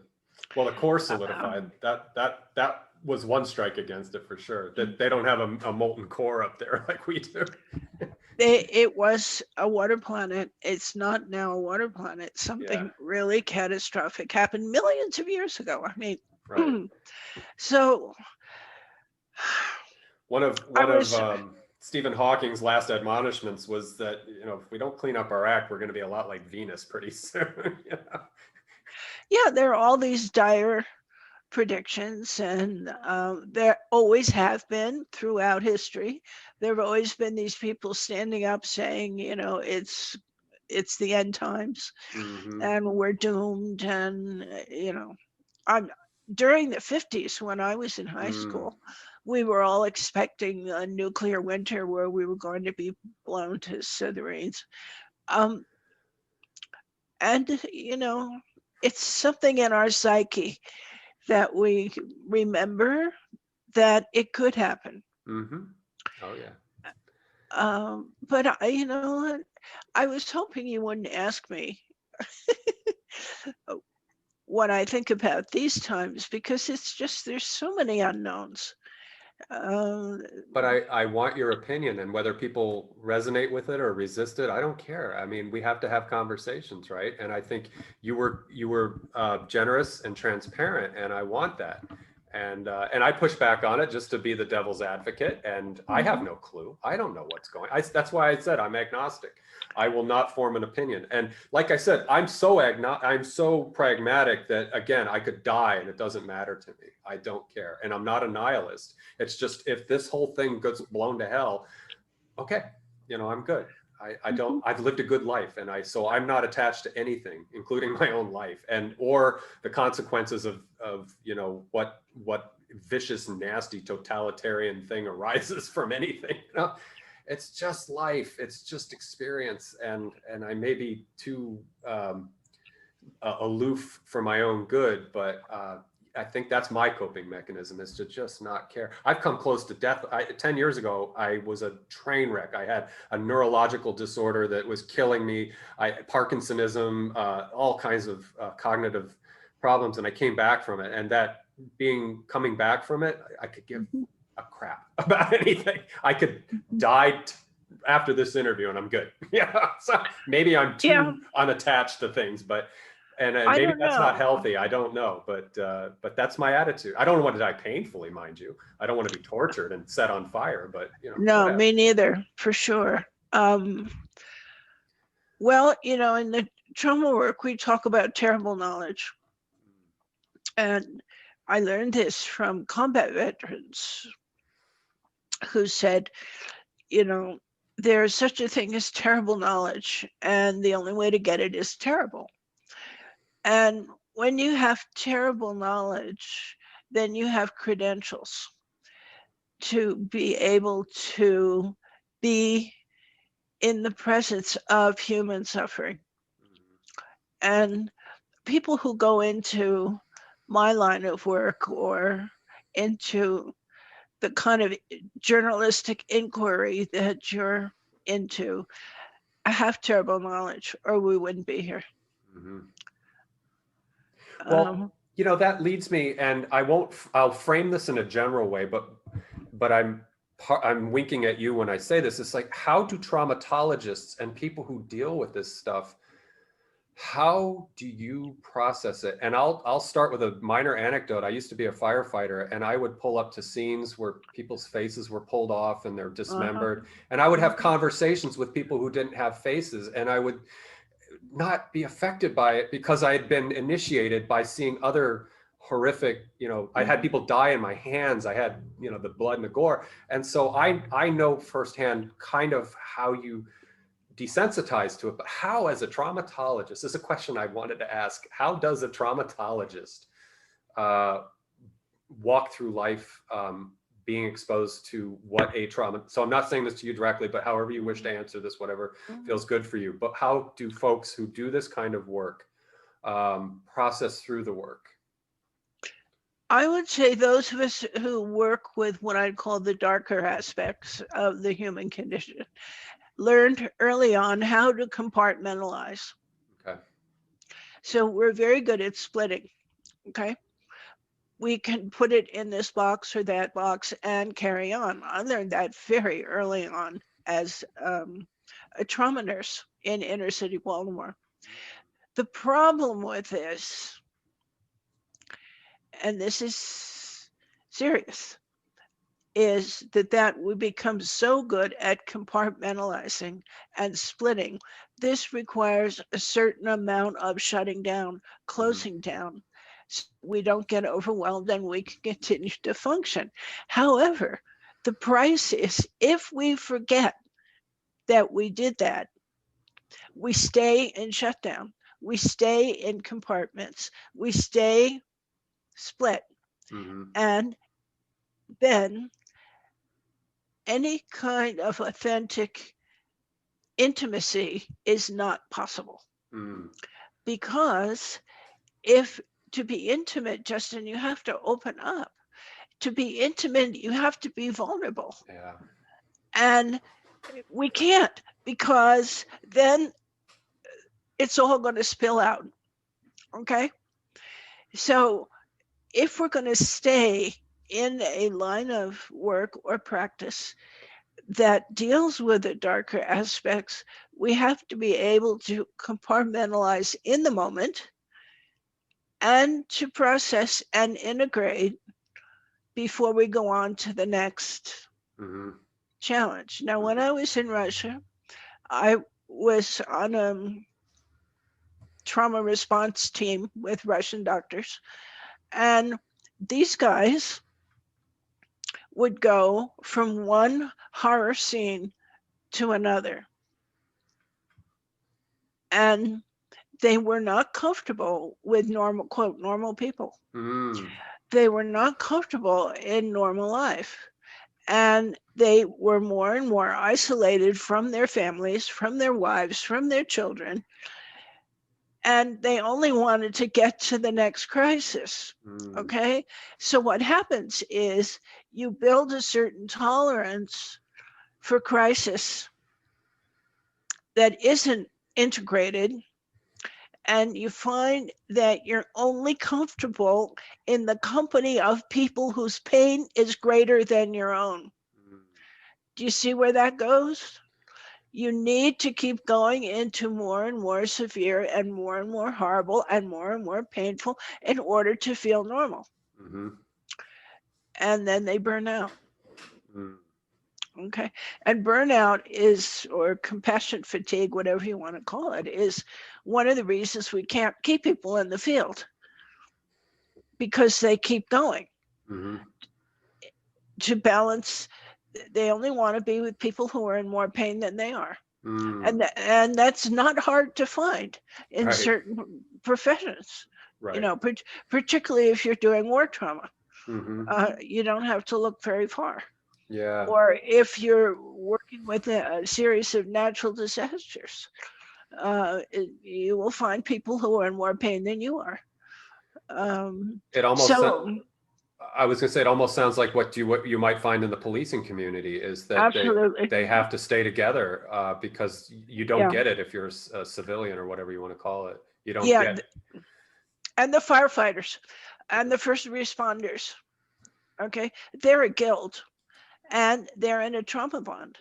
Speaker 1: Well, the core solidified. That was one strike against it for sure. That they don't have a molten core up there like we do.
Speaker 2: It was a water planet. It's not now a water planet. Something really catastrophic happened millions of years ago. I mean,
Speaker 1: right.
Speaker 2: So
Speaker 1: one of Stephen Hawking's last admonishments was that, if we don't clean up our act, we're going to be a lot like Venus pretty soon.
Speaker 2: Yeah, there are all these dire predictions, and there always have been throughout history. There have always been these people standing up saying, it's the end times, and we're doomed. And during the 50s, when I was in high school, we were all expecting a nuclear winter where we were going to be blown to smithereens. And it's something in our psyche that we remember that it could happen.
Speaker 1: Oh
Speaker 2: yeah. But I was hoping you wouldn't ask me what I think about these times, because it's just, there's so many unknowns.
Speaker 1: But I want your opinion, and whether people resonate with it or resist it, I don't care. I mean, we have to have conversations, right? And I think you were generous and transparent, and I want that. And I push back on it just to be the devil's advocate. And I have no clue. I don't know what's going on. That's why I said I'm agnostic. I will not form an opinion. And like I said, I'm so pragmatic that, again, I could die and it doesn't matter to me. I don't care. And I'm not a nihilist. It's just, if this whole thing gets blown to hell, okay, I'm good. I've lived a good life, and so I'm not attached to anything, including my own life, or the consequences of what vicious, nasty, totalitarian thing arises from anything. It's just life. It's just experience, and I may be too aloof for my own good, but I think that's my coping mechanism, is to just not care. I've come close to death. 10 years ago, I was a train wreck. I had a neurological disorder that was killing me. Parkinsonism, all kinds of cognitive problems. And I came back from it. And coming back from it, I could give a crap about anything. I could die after this interview and I'm good. Yeah. So maybe I'm too unattached to things, but and maybe that's not healthy. I don't know, but that's my attitude. I don't want to die painfully, mind you. I don't want to be tortured and set on fire, but
Speaker 2: No, whatever. Me neither, for sure. Well, in the trauma work, we talk about terrible knowledge, and I learned this from combat veterans who said, you know, there's such a thing as terrible knowledge, and the only way to get it is terrible. And when you have terrible knowledge, then you have credentials to be able to be in the presence of human suffering. And people who go into my line of work or into the kind of journalistic inquiry that you're into have terrible knowledge, or we wouldn't be here.
Speaker 1: Mm-hmm. Well,
Speaker 2: Um,
Speaker 1: that leads me, and I'll frame this in a general way, but I'm winking at you when I say this. It's like, how do traumatologists and people who deal with this stuff, how do you process it? And I'll start with a minor anecdote. I used to be a firefighter, and I would pull up to scenes where people's faces were pulled off and they're dismembered. And I would have conversations with people who didn't have faces, and I would not be affected by it because I had been initiated by seeing other horrific, I had people die in my hands. I had, the blood and the gore. And so I know firsthand kind of how you desensitized to it, but how, as a traumatologist, this is a question I wanted to ask. How does a traumatologist walk through life being exposed to what a trauma? So I'm not saying this to you directly, but however you wish to answer this, whatever feels good for you. But how do folks who do this kind of work process through the work?
Speaker 2: I would say those of us who work with what I'd call the darker aspects of the human condition learned early on how to compartmentalize.
Speaker 1: Okay.
Speaker 2: So we're very good at splitting. Okay. We can put it in this box or that box and carry on. I learned that very early on as a trauma nurse in inner city Baltimore. The problem with this, and this is serious, is that we become so good at compartmentalizing and splitting. This requires a certain amount of shutting down, closing down. So we don't get overwhelmed and we can continue to function. However, the price is if we forget that we did that, we stay in shutdown, we stay in compartments, we stay split. And then any kind of authentic intimacy is not possible. Because if to be intimate, Justin, you have to open up. To be intimate, you have to be vulnerable.
Speaker 1: Yeah.
Speaker 2: And we can't, because then it's all going to spill out. Okay. So if we're going to stay in a line of work or practice that deals with the darker aspects, we have to be able to compartmentalize in the moment and to process and integrate before we go on to the next challenge. Now, when I was in Russia, I was on a trauma response team with Russian doctors, and these guys would go from one horror scene to another. And they were not comfortable with normal, quote, normal people. They were not comfortable in normal life. And they were more and more isolated from their families, from their wives, from their children. And they only wanted to get to the next crisis. Okay. So what happens is you build a certain tolerance for crisis that isn't integrated, and you find that you're only comfortable in the company of people whose pain is greater than your own. Do you see where that goes? You need to keep going into more and more severe and more horrible and more painful in order to feel normal. And then they burn out. Okay. And burnout is, or compassion fatigue, whatever you want to call it, is one of the reasons we can't keep people in the field. because they keep going to balance. They only want to be with people who are in more pain than they are. And that's not hard to find in certain professions, particularly if you're doing war trauma. You don't have to look very far.
Speaker 1: Yeah.
Speaker 2: Or if you're working with a series of natural disasters, you will find people who are in more pain than you are.
Speaker 1: It almost I was going to say, it almost sounds like what you might find in the policing community is that they have to stay together because you don't get it if you're a civilian or whatever you want to call it. You don't get it.
Speaker 2: And the firefighters and the first responders, they're a guild and they're in a trauma bond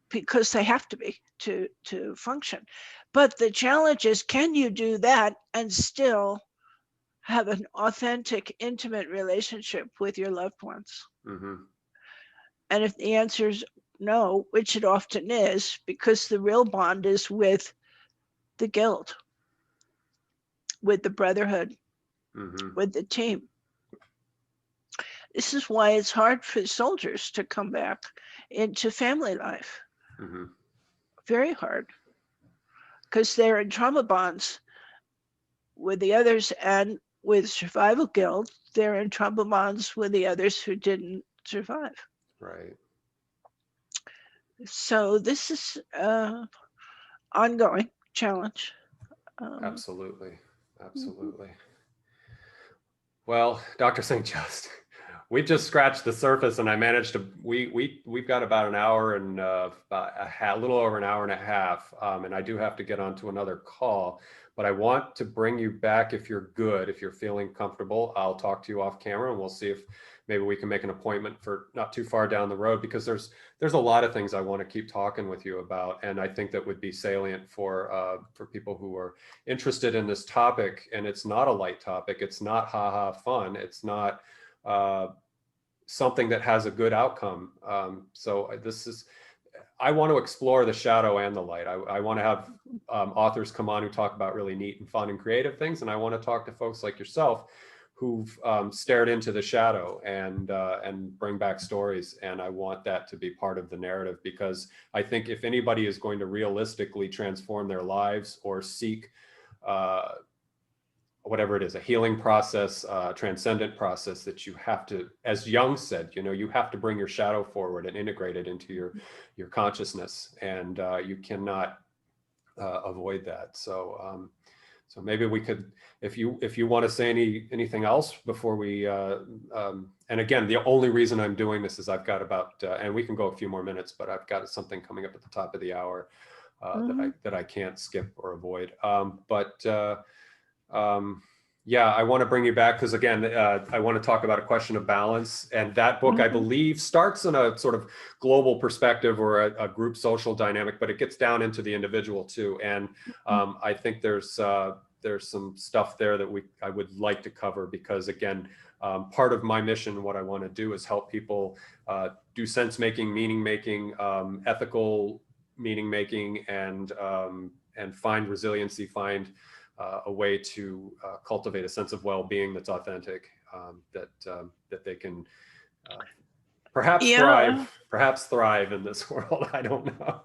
Speaker 2: because they have to be to function. But the challenge is, can you do that and still have an authentic, intimate relationship with your loved ones? And if the answer is no, which it often is, because the real bond is with the guild, with the brotherhood, with the team. This is why it's hard for soldiers to come back into family life. Very hard, because they're in trauma bonds with the others, and with survival guild, they're in trauma bonds with the others who didn't survive.
Speaker 1: Right.
Speaker 2: So this is ongoing challenge.
Speaker 1: Absolutely. Well, Dr. St. We've just scratched the surface, and I managed to. We've got about an hour and a little over an hour and a half, and I do have to get onto another call. But I want to bring you back if you're good, if you're feeling comfortable. I'll talk to you off camera, and we'll see if maybe we can make an appointment for not too far down the road, because there's a lot of things I want to keep talking with you about, and I think that would be salient for people who are interested in this topic. And it's not a light topic. It's not fun. It's not something that has a good outcome. I want to explore the shadow and the light. I want to have authors come on who talk about really neat and fun and creative things. And I want to talk to folks like yourself who've stared into the shadow and bring back stories. And I want that to be part of the narrative, because I think if anybody is going to realistically transform their lives or seek whatever it is, a healing process, transcendent process, that you have to, as Jung said, you have to bring your shadow forward and integrate it into your consciousness, and you cannot avoid that. So maybe we could, if you want to say anything else before we, and again, the only reason I'm doing this is I've got about, and we can go a few more minutes, but I've got something coming up at the top of the hour that I can't skip or avoid. Yeah, I want to bring you back because, again, I want to talk about a question of balance. And that book, I believe, starts in a sort of global perspective or a group social dynamic, but it gets down into the individual too. And I think there's some stuff there that I would like to cover, because, again, part of my mission, what I want to do is help people do sense making, meaning making, ethical meaning making, and find resiliency, find a way to cultivate a sense of well-being that's authentic, that they can perhaps thrive in this world. I don't know.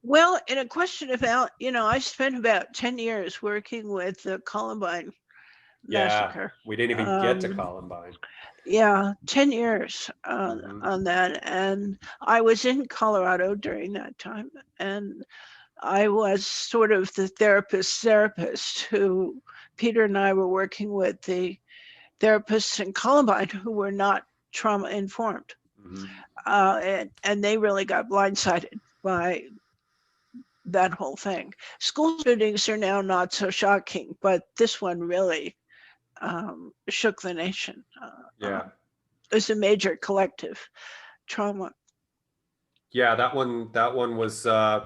Speaker 2: Well, in a question about, I spent about 10 years working with the Columbine massacre.
Speaker 1: We didn't even get to Columbine.
Speaker 2: 10 years on that. And I was in Colorado during that time. And I was sort of the therapist who Peter and I were working with, the therapists in Columbine who were not trauma informed. And they really got blindsided by that whole thing. School shootings are now not so shocking, but this one really shook the nation. It's a major collective trauma.
Speaker 1: Yeah, that one was the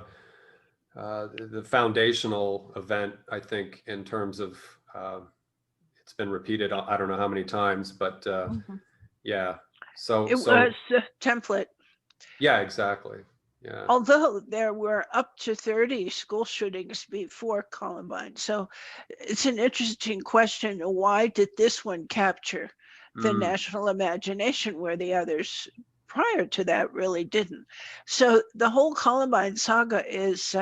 Speaker 1: foundational event, I think, in terms of it's been repeated I don't know how many times, but yeah. So
Speaker 2: it was a template.
Speaker 1: Yeah, exactly. Yeah.
Speaker 2: Although there were up to 30 school shootings before Columbine. So it's an interesting question. Why did this one capture the national imagination where the others prior to that really didn't? So the whole Columbine saga is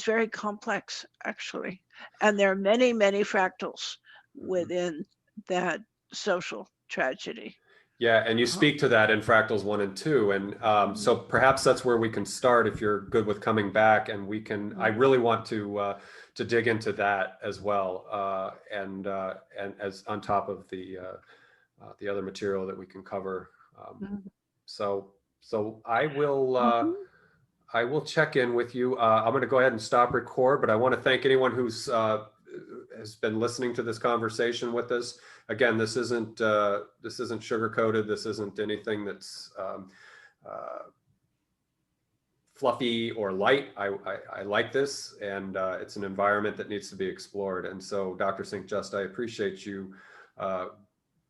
Speaker 2: very complex, actually. And there are many, many fractals within that social tragedy.
Speaker 1: Yeah, and you speak to that in Fractals 1 and 2. And so perhaps that's where we can start if you're good with coming back. And we can, I really want to dig into that as well. And as on top of the other material that we can cover. So I will check in with you. I'm going to go ahead and stop record, but I want to thank anyone who's has been listening to this conversation with us. Again, this isn't sugar coated. This isn't anything that's fluffy or light. I like this, and it's an environment that needs to be explored. And so, Dr. St. Just, I appreciate you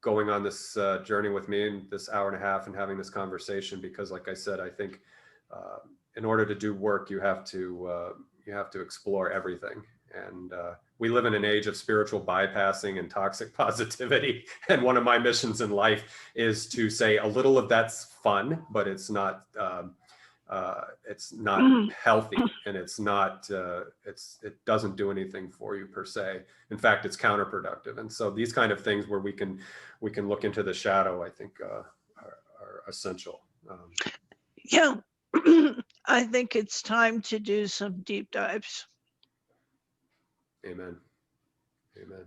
Speaker 1: going on this journey with me in this hour and a half and having this conversation, because, like I said, I think in order to do work, you have to explore everything. And we live in an age of spiritual bypassing and toxic positivity. And one of my missions in life is to say a little of that's fun, but it's not healthy, and it doesn't do anything for you per se. In fact, it's counterproductive. And so these kind of things where we can look into the shadow, I think are essential.
Speaker 2: Yeah. I think it's time to do some deep dives.
Speaker 1: Amen. Amen.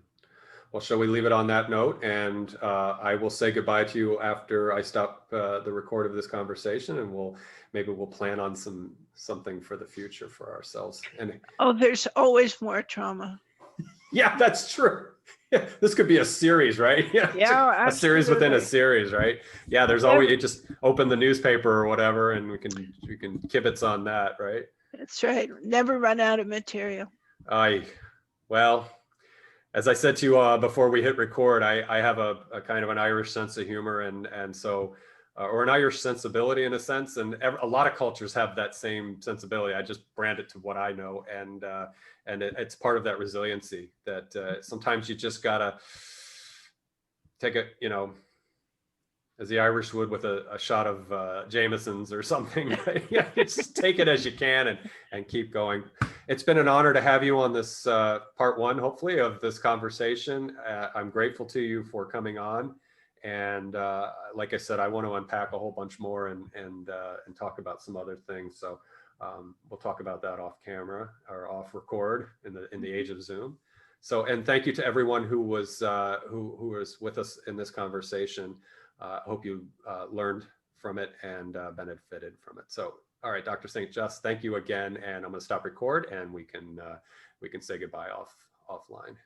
Speaker 1: Well, shall we leave it on that note? And I will say goodbye to you after I stop the record of this conversation, and maybe we'll plan on something for the future for ourselves. And
Speaker 2: there's always more trauma.
Speaker 1: Yeah, that's true. Yeah, this could be a series, right? Yeah,
Speaker 2: absolutely.
Speaker 1: A series within a series, right? Yeah, there's always, you just open the newspaper or whatever, and we can kibitz on that, right?
Speaker 2: That's right. Never run out of material.
Speaker 1: Well, as I said to you before we hit record, I have a kind of an Irish sense of humor, and so or an Irish sensibility in a sense, and a lot of cultures have that same sensibility. I just brand it to what I know, and it's part of that resiliency that sometimes you just gotta take it, as the Irish would with a shot of Jameson's or something. Yeah, just take it as you can and keep going. It's been an honor to have you on this part one, hopefully, of this conversation. I'm grateful to you for coming on. And like I said, I want to unpack a whole bunch more and talk about some other things. So we'll talk about that off camera or off record in the age of Zoom. So, and thank you to everyone who was with us in this conversation. Hope you learned from it and benefited from it. So, all right, Dr. St. Just, thank you again. And I'm going to stop record, and we can say goodbye offline.